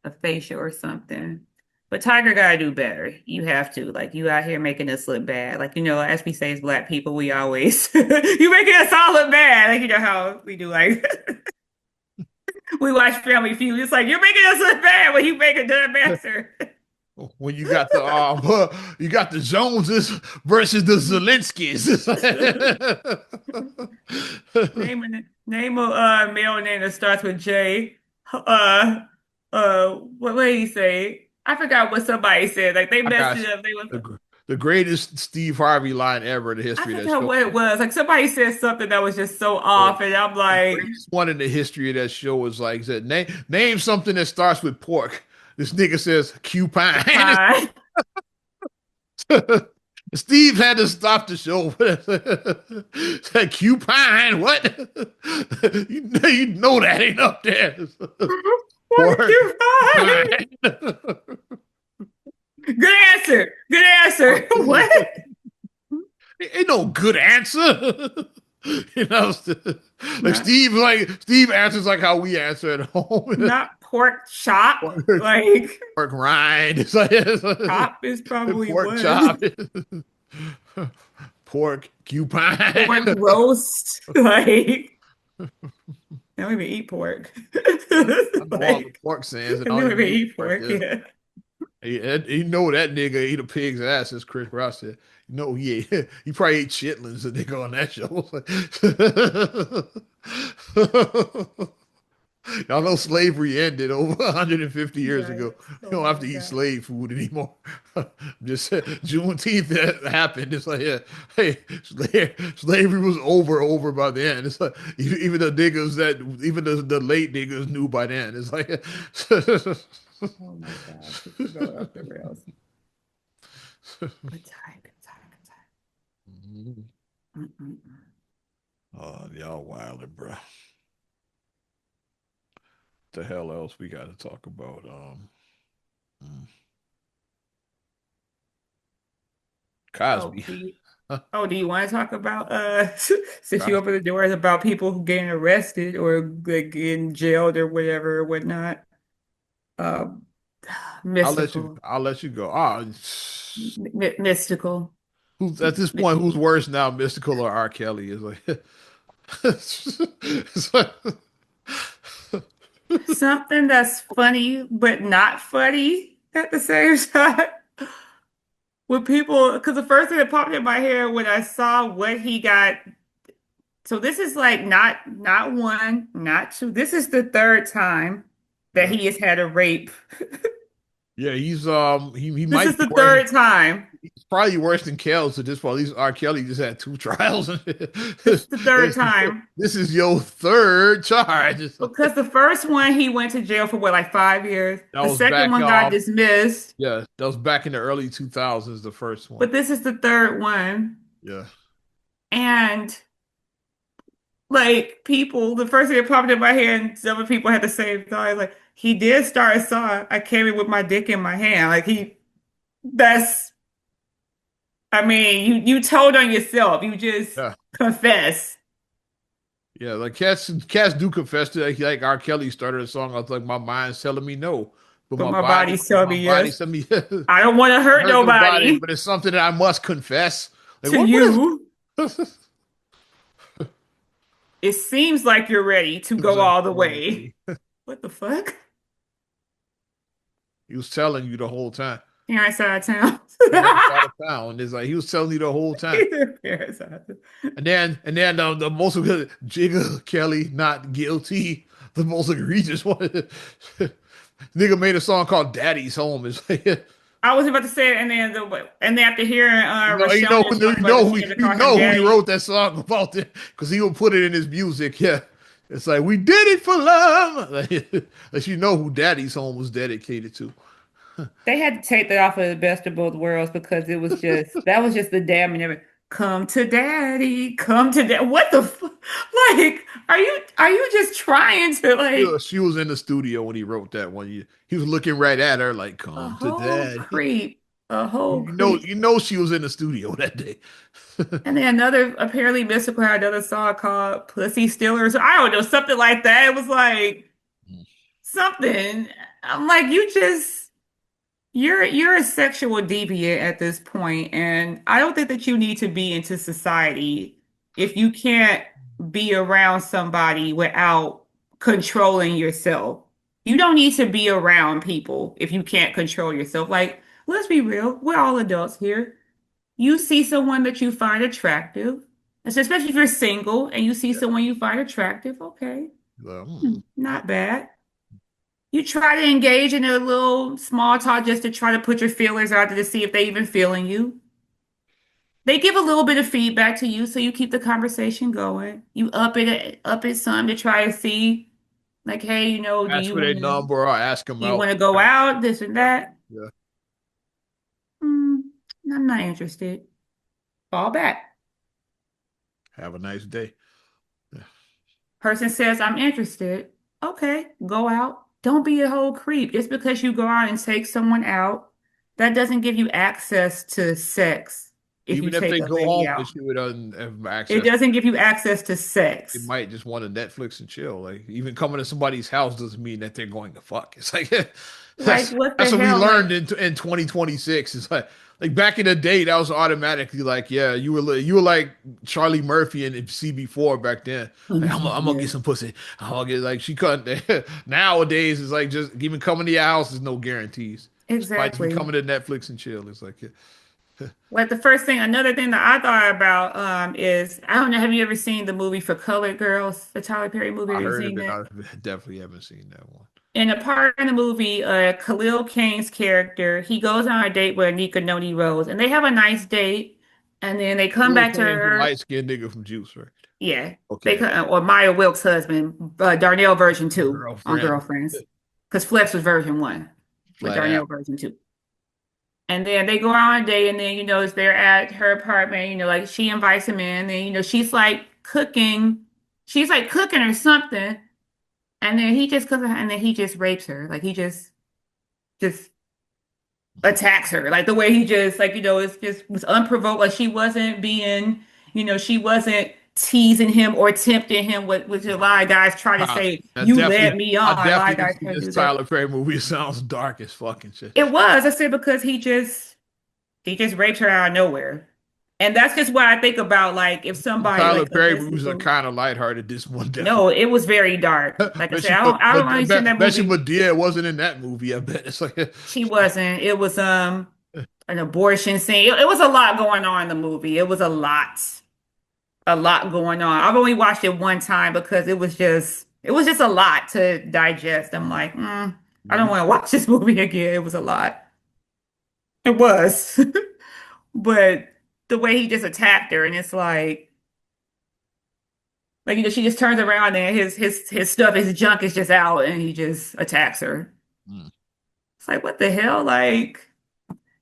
a facial or something. But Tiger gotta do better. You have to. Like you out here making us look bad. Like, as we say as black people, we always you making us all look bad. Like, how we do like we watch Family Feud. It's like you're making us look bad when you make a dumb answer. When you got the Joneses versus the Zelenskys. Name a male name that starts with J. What did he say? I forgot what somebody said. Like they I messed got it up. They was the greatest Steve Harvey line ever in the I history of that forgot show. what it was. Like somebody said something that was just so The off, and I'm like, greatest one in the history of that show was like said name something that starts with pork. This nigga says cupine. fine. Steve had to stop the show. Said cupine, what? You know that ain't up there. Pork, Pork, you're fine. cupine. Good answer. Good answer. What? Ain't no good answer. You know, Not, like Steve answers like how we answer at home. not pork chop. Pork, Like pork rind. It's like chop is probably pork one. chop. Pork cupine. Pork roast. Like I don't even eat pork. I know all the Like pork sayings I and all don't you even need eat right pork. there. Yeah. You know that nigga ate a pig's ass, as Chris Ross said. You know he ate, he probably ate chitlins, the nigga on that show. Y'all know slavery ended over 150 years ago. Yikes. You Oh don't have my to eat God. slave food anymore. Just Juneteenth that happened. It's like, yeah, hey, slavery was over by then. It's like even the niggas that even the late niggas knew by then. It's like Oh my gosh. This is going off the rails. Good time, good time, good time. Mm-mm-mm. oh, y'all wilder, bro. The hell else we got to talk about? Mm, Oh, Cosby. do you want to talk about since you Cos- opened the doors about people getting arrested or like getting jailed or whatever or whatnot? Um, mystical. I'll let you go. Ah, Mystical. who's at this point? Who's worse now, Mystical or R. Kelly? Is like, it's like Something that's funny but not funny at the same time. When people, because the first thing that popped in my head when I saw what he got, so this is like not one, not two. This is the third time that yeah, he has had a rape. yeah. He This might is be the worse. third time. He's probably worse than Kells at this point. At least R. Kelly just had two trials. This is the third this, time. this is your third charge. Because the first one he went to jail for what, like 5 years? That The was second back one got dismissed, yeah, that was back in the early 2000s, the first one. but this is the third one. Yeah. And like people, the first thing that popped in my head, and some other people had the same thought, like he did start a song. I came in with my dick in my hand. Like that's, I mean, you told on yourself. You just Yeah. confess. Yeah, like cats do confess to like R. Kelly started a song. I was like, my mind's telling me no, But my body's but telling my me body yes. telling me I don't want to hurt hurt nobody, nobody. but it's something that I must confess. Like To what you, is it seems like you're ready to Seems go like all the you're way. ready. What the fuck? He was telling you the whole time. Parents out of town. Parents out of town. It's like he was telling you the whole time. Parents out of town. And then the most good Jigga Kelly not guilty. The most egregious one. Nigga made a song called "Daddy's Home." It's like I was about to say it, and then after hearing Rashawn talk about that she had to you call him know who he daddy. wrote that song about it because he would put it in his music. Yeah, it's like we did it for love. Like you know who "Daddy's Home" was dedicated to. They had to take that off of the best of both worlds because it was just that was just the damn and everything. Come to daddy, come to dad. What the like? Are you just trying to like She was in the studio when he wrote that one. He was looking right at her like, a "Come to whole daddy." creep, a whole You creep? you know she was in the studio that day. And then another apparently Mystical had another song called Pussy Stealers. I don't know, something like that. It was like something. I'm like, you're a sexual deviant at this point, and I don't think that you need to be into society if you can't be around somebody without controlling yourself. You don't need to be around people if you can't control yourself. Like, let's be real, we're all adults here. You see someone that you find attractive, especially if you're single and you see Yeah. someone you find attractive, okay, Well, not bad. You try to engage in a little small talk just to try to put your feelers out there to see if they even feeling you. They give a little bit of feedback to you, so you keep the conversation going. You up it some to try to see, like, hey, do ask you for their want to number or ask them do you out. want to go out, this and Yeah. that? Yeah. Hmm, I'm not interested. Fall back. Have a nice day. Yeah. Person says, I'm interested. Okay, go out. Don't be a whole creep. Just because you go out and take someone out, that doesn't give you access to sex if you Even if take they a go lady home out. with you, it doesn't have It access. doesn't give you access to They sex. might just want to Netflix and chill. Like even coming to somebody's house doesn't mean that they're going to fuck. It's like Like, what that's the what we hell? learned Like, in 2026. It's like back in the day, that was automatically like, yeah, you were like Charlie Murphy and CB4 back then. Like, I'm gonna yeah, get some pussy. I'm gonna get like she couldn't. Nowadays, it's like just even coming to your house is no guarantees. Just might just be exactly. coming to Netflix and chill. It's like, yeah. Like the first thing, another thing that I thought about is I don't know, have you ever seen the movie For Colored Girls, the Tyler Perry movie? I Have you heard seen of it. that? I definitely haven't seen that one. In a part in the movie, Khalil Kane's character, he goes on a date with Anika Noni Rose, and they have a nice date, and then they come Lil back to Kane's the her. light skinned nigga from Juice, right? Yeah, they Okay. come, or Maya Wilkes' husband, Darnell version two on Girlfriend. Girlfriends, because Flex was version one, but Flat Darnell out. version two. And then they go on a date, and then they're at her apartment. Like she invites him in, and she's like cooking or something, and then he just cooks her, and then he just rapes her. Like he just attacks her. Like the way he just like, it's just was unprovoked. Like she wasn't teasing him or tempting him, which a lot of guys try to Uh, say, I you led definitely, me I on. A lot definitely of can guys see try to this do that. Tyler Perry movie. It sounds dark as fucking shit. It was, I said, because he just raped her out of nowhere. And that's just what I think about, like, if somebody Tyler like a Perry movies are mystical. kind of lighthearted. This one definitely. No, it was very dark. Like I Bet said, you, I don't understand that bet you movie. Madea wasn't in that movie. I bet it's like, She wasn't. It was an abortion scene. It was a lot going on in the movie. It was a lot going on. I've only watched it one time because it was just a lot to digest. I'm like, I don't Mhm. want to watch this movie again. It was a lot. It was. But the way he just attacked her, and it's like she just turns around and his stuff, his junk is just out, and he just attacks her. Mm. It's like, what the hell? Like,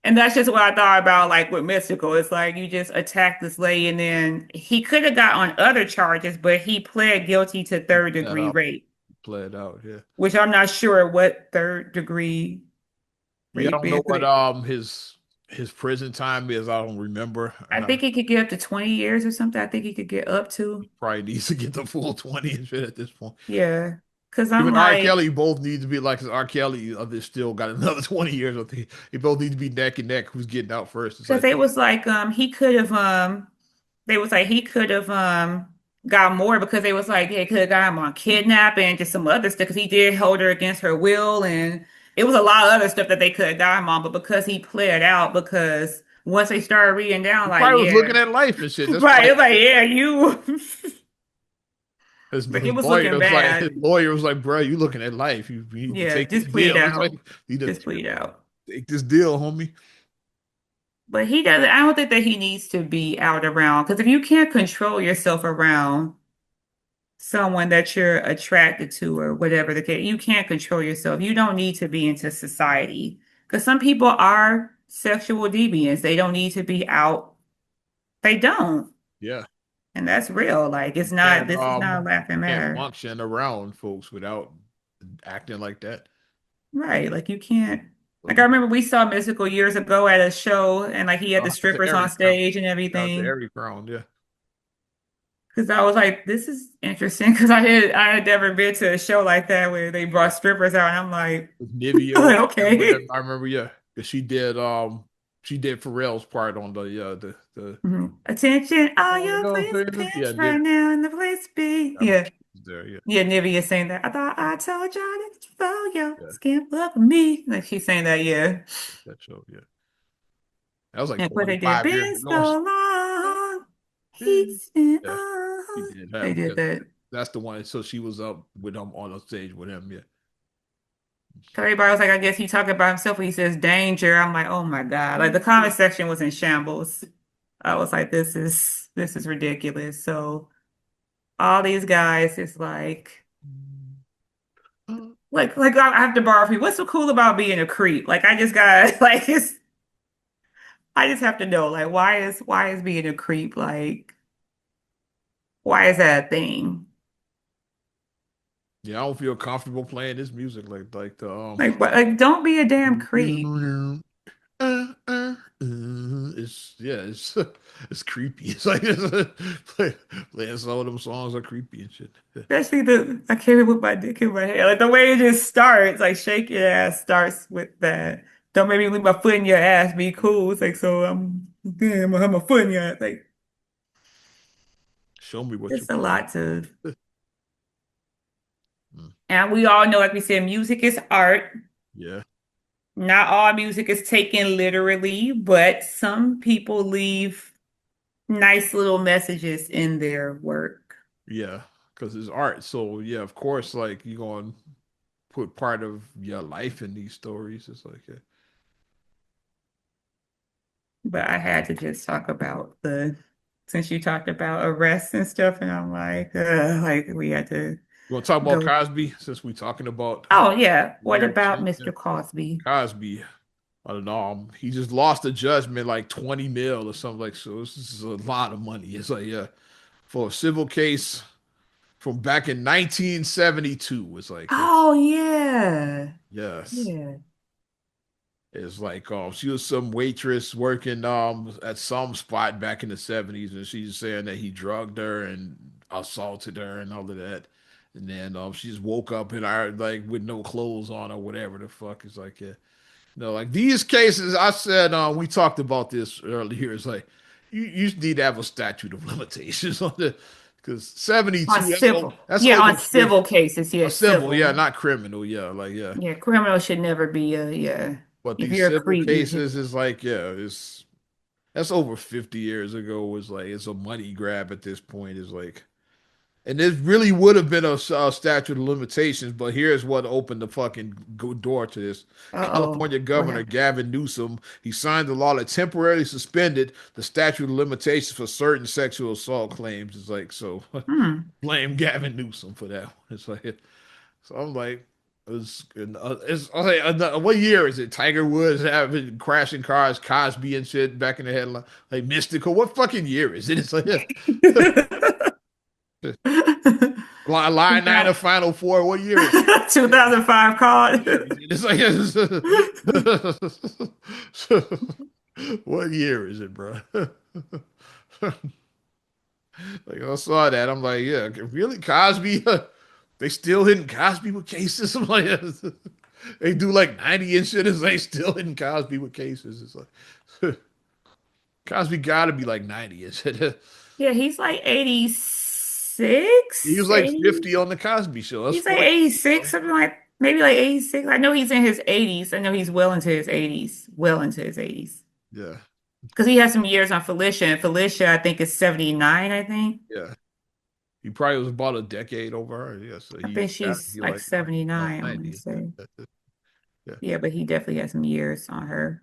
and that's just what I thought about, like with Mystical. It's like you just attack this lady, and then he could have got on other charges, but he pled guilty to third That degree out, rape, play it out. Yeah. which I'm not sure what third degree Yeah, I rape don't know is. what his prison time is. I don't remember, I and I think he could get up to 20 years or something. I think he could get up to. probably needs to get the full 20 and shit at this point. Yeah. Because Him I'm and R. like, Kelly both need to be like, 'cause R. Kelly they still got another 20 years. I think they both need to be neck and neck. Who's getting out first? It's because like, they was like, they was like, he could have, got more because they was like, they could have got him on kidnapping and just some other stuff because he did hold her against her will. And it was a lot of other stuff that they could have got him on. But because he pled out, because once they started reading down, he like, probably was yeah, looking at life and shit. That's right. probably It was like, yeah, you, like it was looking his bad. lawyer was like, bro, you looking at life. You need to Yeah, take this just plead deal. It's like out. you need Just to plead out. take this deal, homie. But he doesn't, I don't think that he needs to be out around because if you can't control yourself around someone that you're attracted to or whatever the case, you can't control yourself. You don't need to be into society because some people are sexual deviants. They don't need to be out. They don't. Yeah. And that's real. Like Can't this is not a laughing can't matter. function around folks without acting like that. Right. Like you can't. Like I So, remember we saw Mystical years ago at a show and like he had the shout out to strippers on Eric Crown. stage and Shout out to everything. Eric Crown, yeah. Because I was like, this is interesting because I had never been to a show like that where they brought strippers out and I'm like, With Nivea and okay. whatever. I remember, yeah. 'Cause she did Pharrell's part on the Mhm. Attention, all oh, your no, participants yeah, right now in the place be. I remember Yeah. she was there, yeah. Yeah, Nivea saying that. I thought I told y'all that you follow your Yeah, skin up with me. Like she's saying that, yeah. that show, yeah. That was like And what they did, 25 years been ago. so long, Yeah, he's been on. she did They that. did that. That's the one. So she was up with him on the stage with him, yeah. Cause everybody was like, I guess he talking about himself when he says danger. I'm like, oh my God. Like the comment section was in shambles. I was like, this is ridiculous. So all these guys is like I have to borrow from you. What's so cool about being a creep? Like I just got like I just have to know like why is being a creep like why is that a thing? Yeah, I don't feel comfortable playing this music like the Like don't be a damn creep. it's yeah, it's it's creepy. It's like playing some of them songs are creepy and shit. Especially I can't even put my dick in my hair. Like the way it just starts, like shake your ass starts with that. Don't make me leave my foot in your ass, be cool. It's like so I'm gonna have my foot in your ass. Like Show me what you it's a got. lot to Mm, and we all know, like we said, music is art. yeah, Not all music is taken literally, but some people leave nice little messages in their work. Yeah, because it's art. So yeah, of course, like you're gonna put part of your life in these stories. It's like, But I had to just talk about since you talked about arrests and stuff, and I'm like we had to you want to talk about go. Cosby since we're talking about Oh yeah. What weird about shit? Yeah. Mr. Cosby? Cosby, I don't know. He just lost a judgment like 20 mil or something like so. This is a lot of money. It's like yeah, for a civil case from back in 1972. It's like Oh yeah. yes. Yeah. It's like she was some waitress working at some spot back in the 70s, and she's saying that he drugged her and assaulted her and all of that. And then she just woke up in our like with no clothes on or whatever the fuck. It's like like these cases I said we talked about this earlier. It's like you need to have a statute of limitations on the because On 72 civil. that's Yeah, on over 50 civil cases. a Yeah, civil, yeah, civil. not criminal, yeah, like yeah. Yeah, criminal should never be a yeah. But If these you're a civil creep, you should. cases is like, yeah, it's that's over 50 years ago. It's like it's a money grab at this point. It's like, and this really would have been a statute of limitations, but here's what opened the fucking door to this. Uh-oh. California What Governor happened? Gavin Newsom, he signed the law that temporarily suspended the statute of limitations for certain sexual assault claims. It's like, so Hmm. blame Gavin Newsom for that. It's like, so I'm like, it's I say, what year is it? Tiger Woods having crashing cars, Cosby and shit back in the headline, like mystical. What fucking year is it? It's like line nine of Final Four. What year is 2005 card. it? It's like what year is it, bro? Like I saw that, I'm like, yeah, really, Cosby. They still hitting Cosby with cases. I'm like, they do like 90 and shit, and they still hitting Cosby with cases. It's like Cosby got to be like 90 and shit. Yeah, he's like He was 86, like 80. 50 on the Cosby Show. That's He's like 40. 86, something like maybe like 86. I know he's in his 80s. I know he's well into his 80s. Well into his 80s. Yeah, Because he has some years on Felicia, and Felicia, I think, is 79, I think. yeah. He probably was about a decade over her. Yeah, so I he think got to she's be like like about 79, I want to 90. say. Yeah. Yeah, but he definitely has some years on her.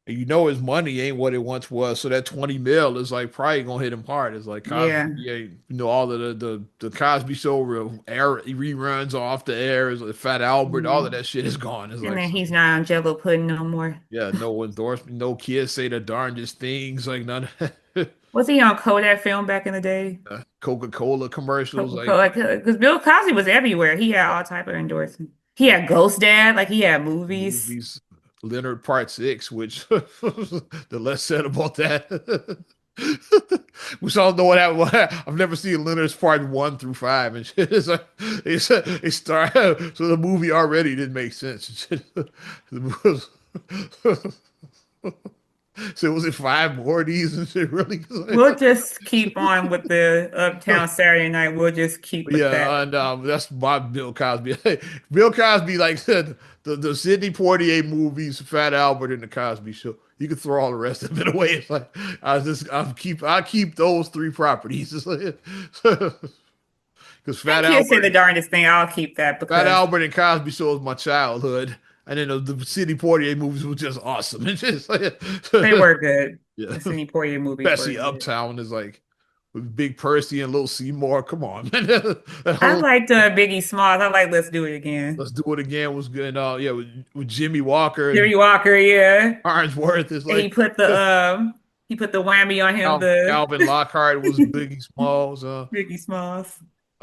And you know his money ain't what it once was. So that 20 mil is like probably gonna hit him hard. It's like Cosby, Yeah. yeah, all of the Cosby Show air reruns off the air. Is like Fat Albert, all of Mhm. that shit is gone. It's And like then so, he's not on Jello pudding no more. yeah, no endorsement, no kids say the darndest things, like none of Was he on Kodak film back in the day? Coca-Cola commercials, like Coca-Cola, because Bill Cosby was everywhere. He had all type of endorsements. He had Ghost Dad, like he had movies. movies. Leonard Part Six, which the less said about that. We all know what happened. I've never seen Leonard's Part One through Five, and shit. It's like it started, so the movie already didn't make sense. So was it five more of these and shit? Really? We'll just keep on with the Uptown Saturday Night. We'll just keep with that. Yeah, and that's my Bill Cosby. Bill Cosby, like said, the Sidney Poitier movies, Fat Albert, and the Cosby Show. You can throw all the rest of it away. It's like I keep those three properties. It's like because And kids say the darndest thing. I'll keep that Fat because Albert and Cosby Show was my childhood, and then the Sidney Poitier movies were just awesome. It's just like, they were good. yeah, The Sidney Poitier movies were especially good. Uptown is like with Big Percy and Little Seymour. Come on, man. That I whole liked Biggie Smalls. I like Let's Do It Again. Let's Do It Again was good. Yeah, with Jimmy Walker and Jimmy Walker, yeah. Farnsworth is And like he put the whammy on him, Calvin the Lockhart was Biggie Smalls. Biggie Smalls.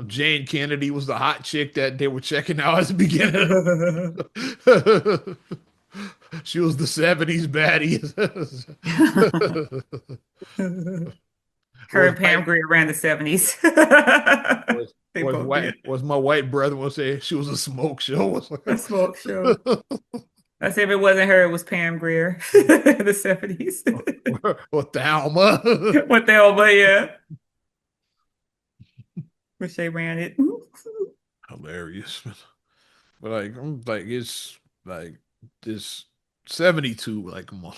Jane Kennedy was the hot chick that they were checking out at the beginning. Her She was the 70s baddie. was and white Pam Grier ran the 70s. was They both did. was my white brother would say she was a smoke show. Was A like, smoke show. I said if it wasn't her, it was Pam Grier, the 70s. what the Alma? What the hell, but yeah. Wish they ran it. Hilarious. But like I'm like it's like this 72. Like, come on.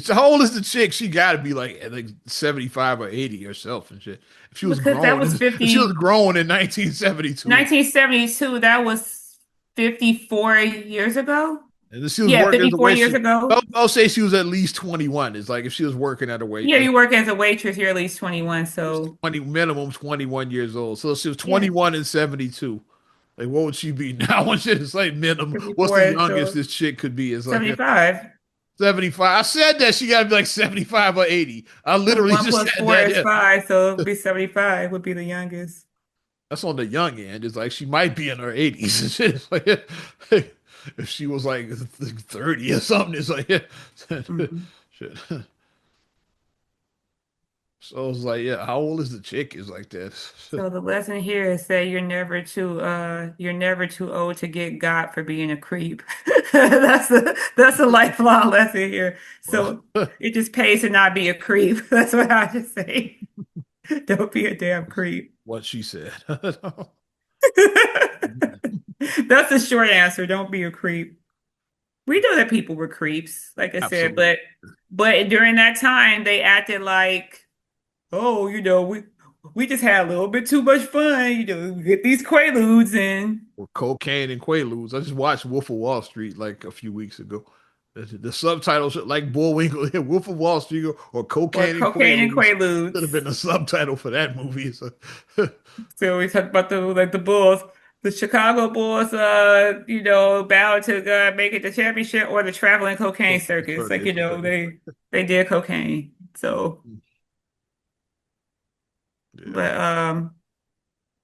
How old is the chick? She got to be like 75 or 80 herself and shit. If she was Because that grown, was if she was 50 grown in 1972, 1972. That was 54 years ago. and then she was Yeah, working as a 54 years waitress, ago. I'll say she was at least 21. It's like if she was working at a wait, Yeah, you work as a waitress, you're at least 21. it was So 20 minimum 21 years old. So she was yeah, 21 and 72. Like, what would she be now? When shit is like minimum, what's the 54, youngest so this chick could be? It's like 75. 75. I said that she got to be like 75 or 80. I Because literally one just plus said four that. is Yeah. five, so it'd be 75 would be the youngest. That's on the young end. It's like she might be in her 80s and shit. It's like, if she was like 30 or something, it's like, Mhm. shit. So it's like, yeah, how old is the chick? Is like that. So the lesson here is say you're never too old to get got for being a creep. That's a lifelong lesson here. Well, So it just pays to not be a creep. That's what I just say. Don't be a damn creep. what she said. That's the short answer. Don't be a creep. We know that people were creeps, like I said, Absolutely. but during that time they acted like, oh, we just had a little bit too much fun, we get these quaaludes in. Or cocaine and quaaludes. I just watched Wolf of Wall Street like a few weeks ago. The subtitles like Bullwinkle, Wolf of Wall Street, or Or Cocaine and cocaine and Quaaludes should have quaaludes. been the subtitle for that movie. So, So we talk about the Bulls, the Chicago Bulls, bound to make it the championship or the traveling cocaine circus. Like, they did cocaine. So, yeah, but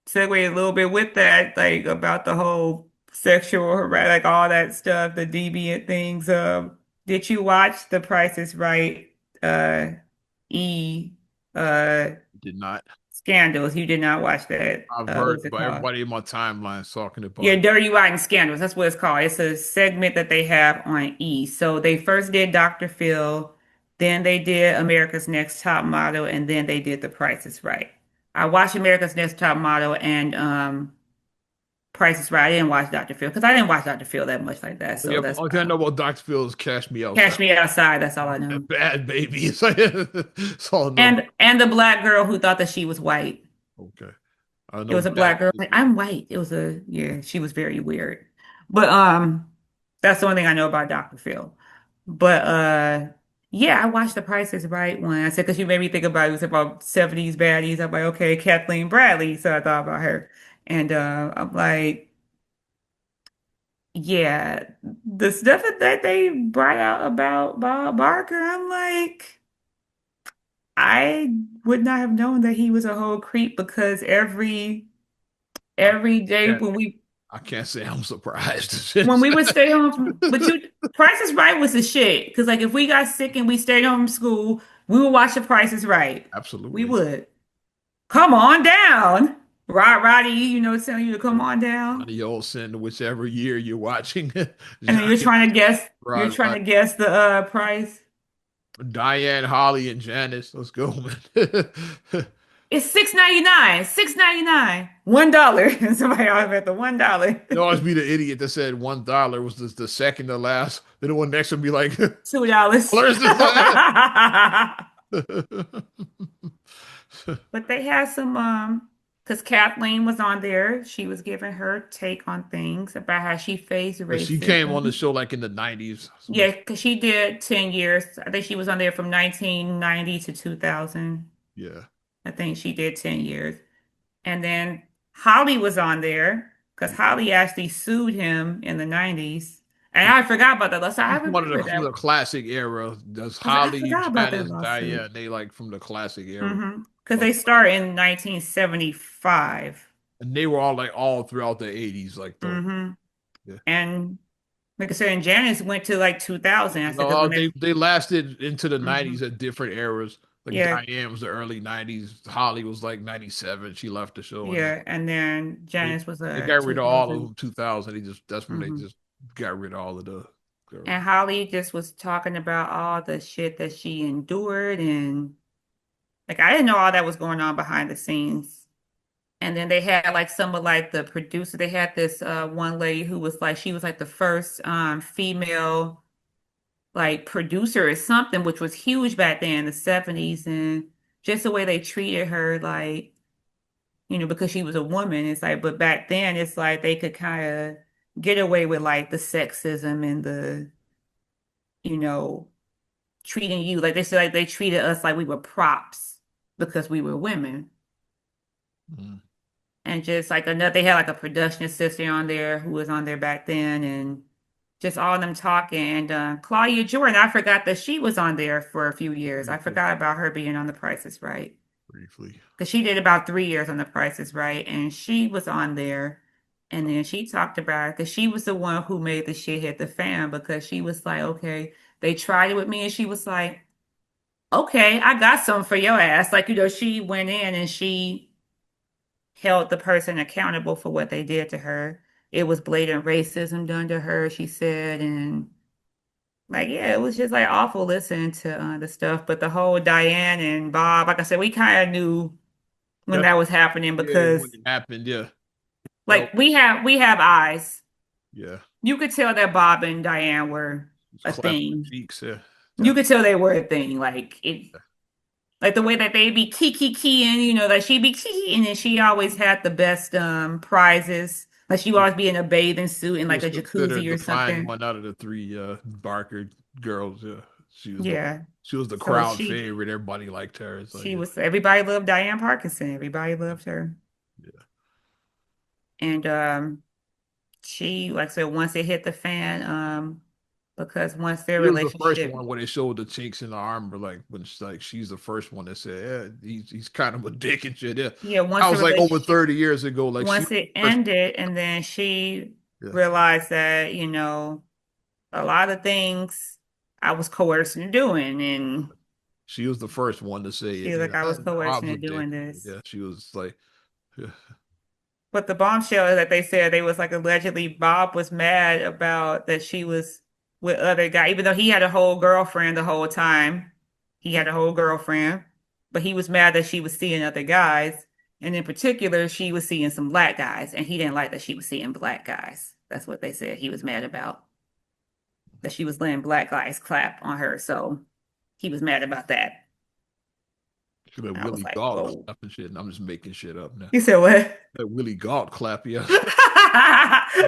segue a little bit with that, like about the whole sexual like all that stuff, the deviant things. Did you watch The Price is Right? E uh did not. Scandals. You did not watch that. I've What heard was it about called? everybody in my timeline talking about Yeah, it. Dirty Rotten Scandals. That's what it's called. It's a segment that they have on E. So they first did Dr. Phil, then they did America's Next Top Model, and then they did The Price is Right. I watched America's Next Top Model and Price is Right. I didn't watch Dr. Phil because I didn't watch Dr. Phil that much like that. But So yeah, that's only thing I why. know about Dr. Phil is Cash Me Outside Catch Me Outside. That's all I know. and Bad Baby. It's like, that's all I know. And the black girl who thought that she was white. Okay. I It know was a Bad black girl. Like, Baby. I'm white. It was yeah, she was very weird. But that's the only thing I know about Dr. Phil. But yeah, I watched The Price is Right one. I said, because you made me think about it was about 70s baddies. I'm like, okay, Kathleen Bradley. So I thought about her. And I'm like, yeah, the stuff that they brought out about Bob Barker, I'm like, I would not have known that he was a whole creep because I every day can't, I can't say I'm surprised. when we would stay home but Price is Right was the shit. Because like if we got sick and we stayed home from school, we would watch The Price is Right. We Absolutely. would. Come on down. Roddy, telling you to come on down. Money all send whichever year you're watching. And then Johnny, you're Rod, trying Rod, to guess the price. Diane, Holly, and Janice. Let's go, man. It's 6.99. 6.99. $1. And somebody always at the $1. You always be the idiot that said $1 was the second to last. Then the one next would be like, $2. "Dollars." But they had some because Kathleen was on there. She was giving her take on things about how she faced But she came on the racism. show like in the 90s. Yeah, because she did 10 years. I think she was on there from 1990 to 2000. Yeah. I think she did 10 years. And then Holly was on there because Holly actually sued him in the 90s. And I forgot about that. I One of remember from that. the classic era. There's I Holly, forgot about that Janice, lawsuit. Diane. They like from the classic era. Because Of, they start in 1975. and they were all like all throughout the 80s, like though. hmm Yeah. And like I said, and Janice went to like 2000. I said, because No, when they, they lasted into the hmm 90s at different eras. Like yeah, Diane was the early 90s. Holly was like 97. She left the show, and then yeah. And then they, Janice was they got rid of all of 2000. them. 2000. That's when they hmm just got rid of all of the girls. And Holly just was talking about all the shit that she endured. And like, I didn't know all that was going on behind the scenes. And then they had like some of like the producer. They had this one lady who was like she was like the first female like producer or something, which was huge back then in the 70s. And just the way they treated her, like, because she was a woman, it's like, but back then it's like they could kind of get away with like the sexism and the, you know, treating you like they said, like they treated us like we were props because we were women. Mm. And just like another, they had like a production assistant on there who was on there back then, and just all of them talking. And Claudia Jordan, I forgot that she was on there for a few years. I Briefly, forgot about her being on The Price is Right briefly. because she did about 3 years on The Price is Right, and she was on there. And then she talked about it because she was the one who made the shit hit the fan because she was like, okay, they tried it with me, and she was like, okay, I got something for your ass. Like, she went in and she held the person accountable for what they did to her. It was blatant racism done to her, she said, and like, yeah, it was just like awful listening to the stuff. But the whole Diane and Bob, like I said, we kind of knew when That's that was happening yeah, when because it happened. Yeah, that like we have eyes. yeah. You could tell that Bob and Diane were It's a clapping the thing. cheeks. Yeah, You definitely. could tell they were a thing. Like the way that they be kiki like she be kiki, and then she always had the best prizes. Like she would always be in a bathing suit in She like was a considered jacuzzi the or fine something. one out of the three Barker girls. Yeah, she was the Yeah. she was the So crowd she favorite. Everybody liked her. It's like she was everybody loved Diane Parkinson. Everybody loved her. yeah. And she like I said, once it hit the fan, because once their She was the first relationship, one when they showed the chinks in the armor, like when she's the first one that said, "Yeah, he's kind of a dick and shit." Yeah, yeah, I once the was like over relationship 30 years ago. Like she once was it the first. ended, and then she Yeah, realized that, a lot of things I was coerced into doing, and she was the first one to say she it. was like, I Yeah, was coerced Bob's into a doing dick. this. Yeah, she was like, yeah, But the bombshell that they said they was like allegedly Bob was mad about that she was with other guy, even though he had a whole girlfriend the whole time. He had a whole girlfriend, but he was mad that she was seeing other guys. And in particular, she was seeing some black guys, and he didn't like that she was seeing black guys. That's what they said he was mad about, that she was letting black guys clap on her. So he was mad about that. she let I was Willie like, Gault whoa. clap and shit. And I'm just making shit up now. You said what? Let Willie Gault clap, yeah.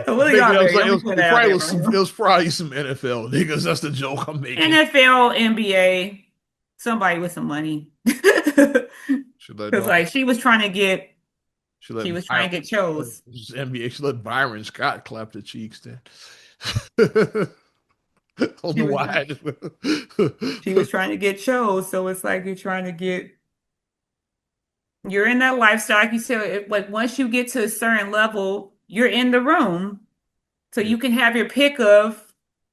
Willie Making up, Gobert, like, don't be putting that out there, it bro. was probably some NFL niggas. That's the joke I'm making. NFL, NBA, somebody with some money. Should let Because like should she let was trying to get chose. NBA should let Byron Scott clap the cheeks then. I don't She know was why. she was trying to get chose. So it's like you're in that lifestyle. Like you said, like once you get to a certain level, you're in the room. So Yeah. you can have your pick of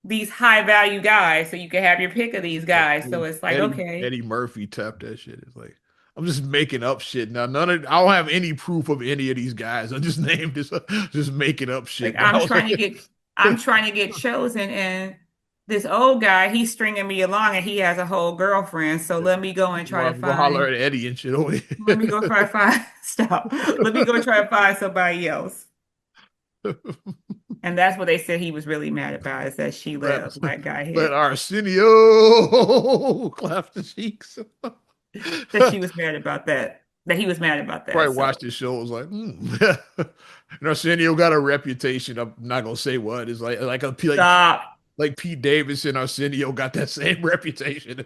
these high value guys. So you can have your pick of these Like guys. So it's like, okay. Eddie Murphy tapped that shit. It's like I'm just making up shit now. I don't have any proof of any of these guys. I just named this, just making up Like shit. Now I was like, I'm trying to get chosen, and this old guy, he's stringing me along, and he has a whole girlfriend. So yeah. let me go and try to Go holler find. at Eddie and shit. Oh, Let me go try to find. Stop. Let me go try to find somebody else. And that's what they said he was really mad about is that she let a let, black guy let hit. Arsenio clap the cheeks. That she was mad about that. That he was mad about that. Probably watched So this show. It was like, and Arsenio got a reputation. I'm not gonna say what. It's stop. like Pete Davidson. Arsenio got that same reputation.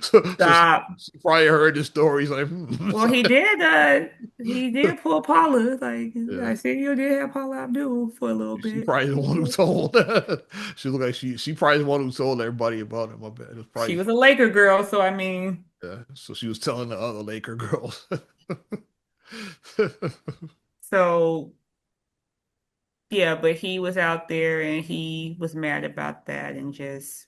So Stop. she probably heard the story. He's like, Well, he did pull Paula. Like yeah. I said, you did have Paula Abdul for a little She bit. probably the one who told. She looked like she probably the one who told everybody about him. I bet it was She probably was a Laker girl, so I mean, yeah. So she was telling the other Laker girls. so yeah, but he was out there and he was mad about that and just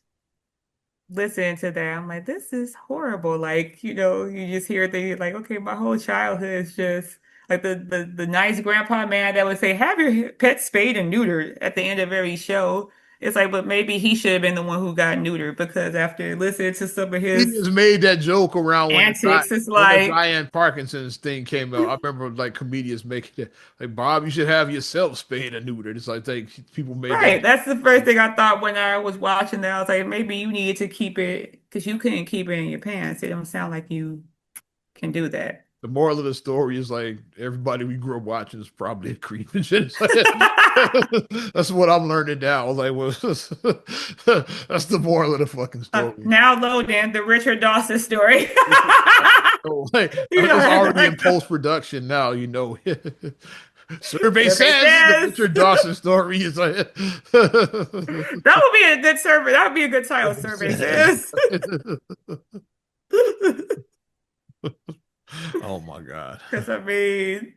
listening to that. I'm like, this is horrible. Like, you just hear things like, okay, my whole childhood is just like the nice grandpa man that would say, have your pet spayed and neutered at the end of every show. It's like, but maybe he should have been the one who got neutered because after listening to some of He his just made that joke around antics, it's when the like, Diane Parkinson's thing came out. I remember like comedians making it like Bob, you should have yourself spayed and neutered. It's like people made that. right. That's the first thing I thought when I was watching that. I was like, maybe you needed to keep it because you couldn't keep it in your pants. It don't sound like you can do that. The moral of the story is like everybody we grew up watching is probably a creep and shit. That's what I'm learning now. Like, well, that's the moral of the fucking story. Now loading the Richard Dawson story. So, like, You know, it's already in like, post production now. You know, survey survey says the says Richard Dawson story is like. that would be a good survey. That would be a good title. Survey Survey says. says. Oh my God. Because I mean,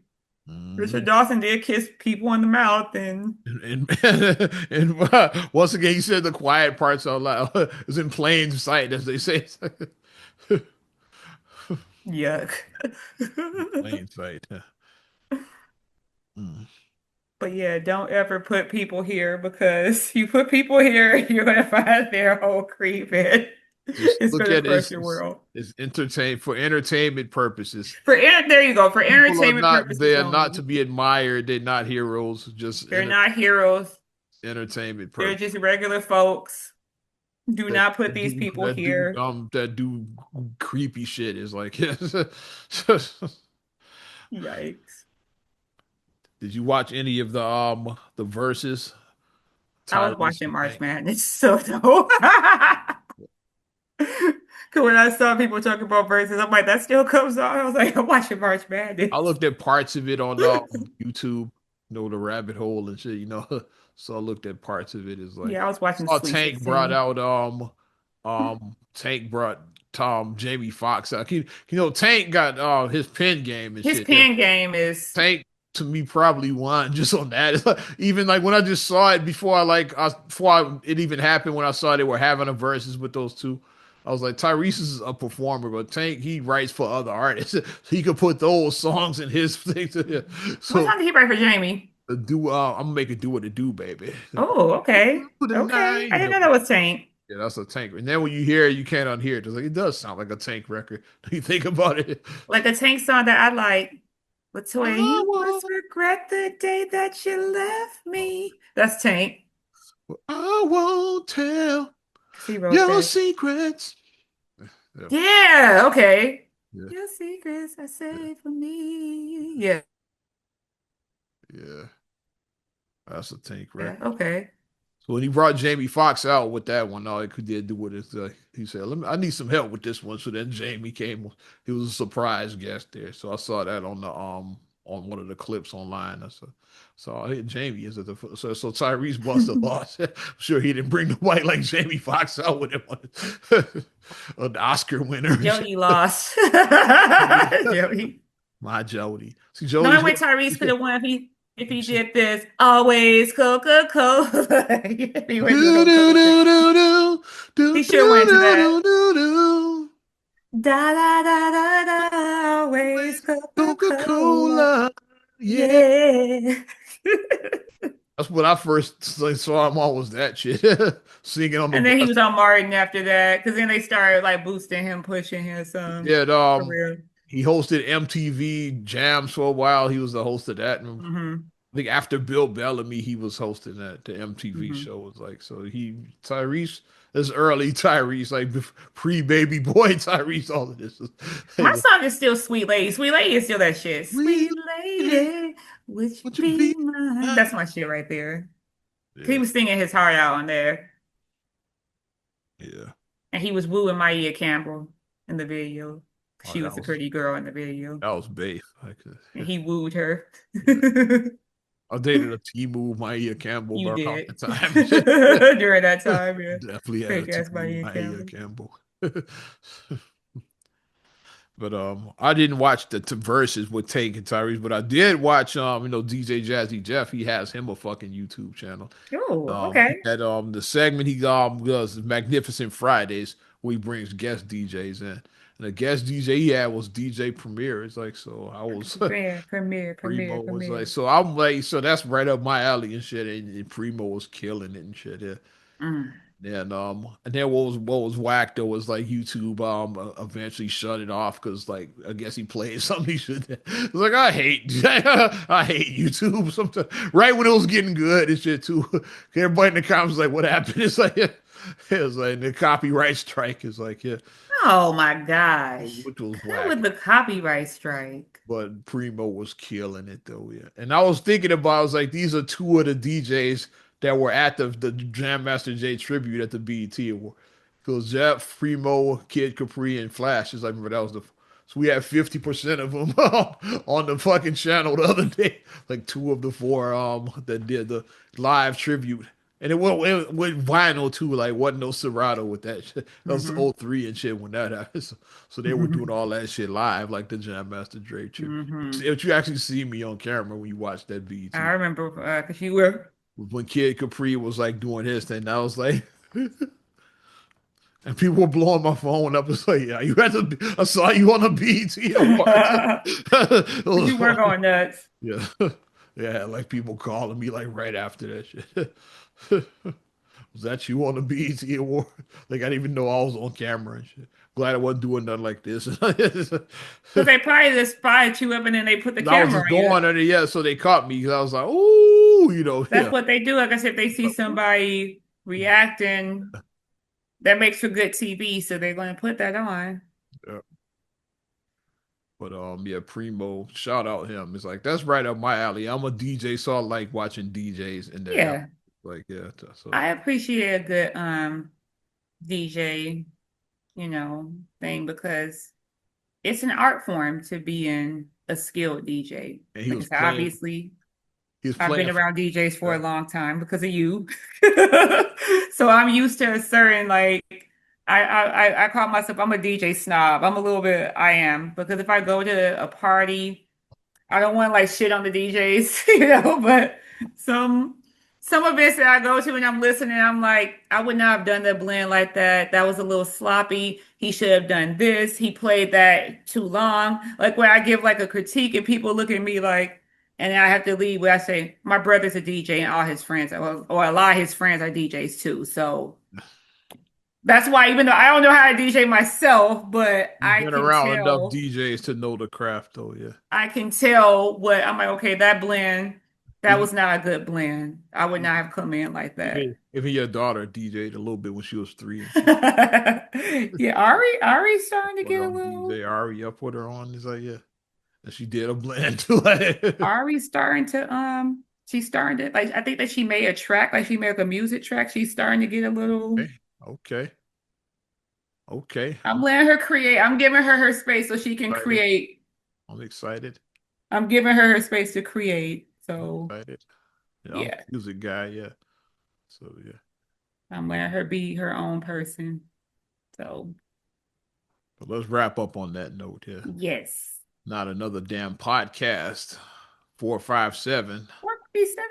Richard Mhm. Dawson did kiss people in the mouth, and And once again, he said the quiet parts out loud. It's in plain sight, as they say. yuck. Plain sight. Mm. But yeah, don't ever put people here because you put people here, you're gonna find their whole creep and Just it's look gonna at crush your world. it's entertain for entertainment purposes. There you go. For People are entertainment not purposes there not to only. be admired. They're not heroes. Just They're not heroes. entertainment They're purpose. just regular folks. Do not put these people here. That do creepy shit is like. Yikes. Did you watch any of the verses? I was Tyrese watching and March Tank. Madness, so no. Cause when I saw people talking about verses, I'm like, that still comes on. I was like, I'm watching March I Madness. looked at parts of it on YouTube, the rabbit hole and shit. So I looked at parts of it. It's like Yeah, I was watching saw Sweet 16. Tank brought Tom Jamie Foxx out. Tank got his pen game and His shit. Yeah. pen game is Tank to me probably won just on that. It's like, even like when I just saw it it even happened when I saw they were having a versus with those two. I was like, Tyrese is a performer, but Tank he writes for other artists. He could put those songs in his thing. what So song did he write for Jamie? I'm gonna make it do what it do, baby. Oh, okay. For the Okay. night, I didn't know that was Tank. yeah, that's a Tank. And then when you hear it, you can't unhear it. It's like it does sound like a Tank record. You think about it. Like a Tank song that I like. Latoya, I you must won't, regret the day that you left me. That's Tank. I won't tell 'Cause he wrote your that. secrets. Yeah, Yeah, okay. yeah, Your secrets are safe for me. Yeah, yeah. That's a Tank yeah, record. okay. So when he brought Jamie Foxx out with that one, all he could did do with it, he said, I need some help with this one." So then Jamie came. He was a surprise guest there. So I saw that on one of the clips online. So hey, Jamie is at the so Tyrese must have lost. I'm sure he didn't bring the white like Jamie Foxx out with him, an Oscar winner. Jody lost. Jody. My Jody. See, The only Jody's way Tyrese could have won if he did this. Always Coca-Cola. He went to the do do Coca-Cola thing. do do do He do should have went to that. do do do do. Da da da da da. Always Coca Coca-Cola. Cola. Yeah. Yeah. That's when I first saw him on was that shit. Singing on the And then he bus. was on Martin after that, because then they started like boosting him, pushing his Yeah, career. he hosted MTV Jams for a while. He was the host of that. And Hmm. I think after Bill Bellamy, he was hosting that the MTV Hmm. show was like so Tyrese this early Tyrese, like pre baby boy Tyrese, all of this. My song is still Sweet Lady. Sweet Lady is still that shit. Sweet Sweet lady, Lady, would you would you be be mine? mine? That's my shit right there. He Yeah, was singing his heart out on there. yeah. And he was wooing Maya Campbell in the video. Oh, She was the pretty girl in the video. that was babe. And he wooed her. Yeah. I dated a T-Move Maya Campbell You around did. the time. During that time, yeah. Definitely had a Fake ass T-Move Maya Maya Campbell. Campbell. But I didn't watch the verses with Tank and Tyrese, but I did watch DJ Jazzy Jeff. He has him a fucking YouTube channel. Oh, He okay. had the segment he does Magnificent Fridays where he brings guest DJs in. And the guest DJ he had was DJ Premier. It's like, so I was Primo was like, Premiere. so I'm like, so that's right up my alley and shit. And Primo was killing it and shit. Yeah. Mm. And then what was whack though was like YouTube eventually shut it off because like I guess he played something he should. It's like I hate I hate YouTube sometimes. Right when it was getting good and shit too. Everybody in the comments was like, what happened? It's like it's like the copyright strike is like yeah, Oh my gosh. which was Cut whack. with the copyright strike. But Primo was killing it though, yeah. And I was thinking about, I was like, these are two of the DJs that were at the Jam Master Jay tribute at the BET Award. So Jeff, Primo, Kid Capri, and Flash. It's like, remember that was the so we had 50% of them on the fucking channel the other day. Like two of the four that did the live tribute. And it went vinyl too, like wasn't no Serato with that shit. That was Hmm. '03 and shit when that happened. So they were doing all that shit live, like the Jam Master Dre tribute. Hmm. If you actually see me on camera when you watch that I BET, remember because you were. when Kid Capri was like doing his thing, I was like, and people were blowing my phone up. It's like, yeah, you had to. I saw you on the BET Awards. It was You were funny. going nuts. Yeah, yeah, like people calling me like right after that shit. Was that you on the BET Award? Like I didn't even know I was on camera and shit. Glad I wasn't doing nothing like this. Because they probably just spotted you up and then they put the I was camera just on you. going under, yeah, so they caught me because I was like, ooh, That's yeah. what they do. Like I said, if they see somebody reacting, that makes for good TV. So they're going to put that on. Yeah. But yeah, Primo, shout out him. It's like that's right up my alley. I'm a DJ, so I like watching DJs in their Yeah. like yeah. So I appreciate a good DJ, thing because it's an art form to be in a skilled DJ. and he Like I was said, playing. obviously, He was I've been playing. around DJs for a Yeah. long time because of you. So I'm used to a certain like I call myself I'm a DJ snob. I am because if I go to a party, I don't want to like shit on the DJs, but some some events that I go to and I'm listening, I'm like, I would not have done the blend like that. That was a little sloppy. He should have done this. He played that too long. Like where I give like a critique and people look at me like, and I have to leave where I say, my brother's a DJ and all his friends, or a lot of his friends are DJs too. So that's why even though I don't know how to DJ myself, but You've been around enough DJs to know the craft, though. Yeah. I can tell what I'm like, okay, that blend, that Even was not a good blend. I would not have come in like that. even your daughter DJ'd a little bit when she was 3 and shit. Yeah, Ari's starting to Put get her a on little DJ Ari. I put her on. It's like yeah, and she did a blend too. Like, Ari's starting to she's starting to like I think that she made a track, like she made like a music track. She's starting to get a little okay, okay, okay. I'm letting her create. I'm giving her her space so she can Excited. create. I'm excited. I'm giving her her space to create. I'm So, excited. Yeah, I'm a yeah, music guy. Yeah. So yeah. I'm letting her be her own person. So, But let's wrap up on that note. Yeah. yes. Not another damn podcast. 457. 47.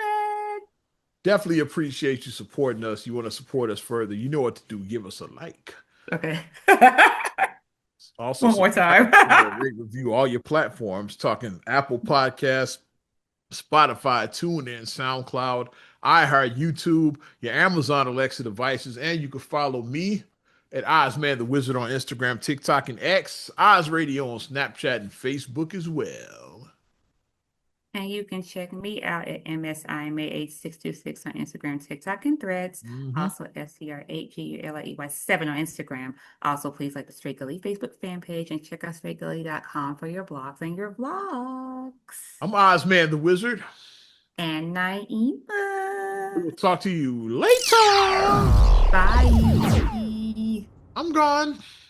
Definitely appreciate you supporting us. You want to support us further, you know what to do. Give us a like. Okay. Also, One more time. subscribe, share, rate, review all your platforms. Talking Apple Podcasts, Spotify, TuneIn, SoundCloud, iHeart, YouTube, your Amazon Alexa devices, and you can follow me at Ozman the Wizard on Instagram, TikTok, and X, Oz Radio on Snapchat and Facebook as well. And you can check me out at MSIMA8626 on Instagram, TikTok, and Threads. Mm-hmm. Also, SCR8GULIEY7 on Instagram. Also, please like the Straight Gully Facebook fan page and check out straightgully.com for your blogs and your vlogs. I'm Ozman the Wizard. And Naima. We'll talk to you later. Bye. I'm gone.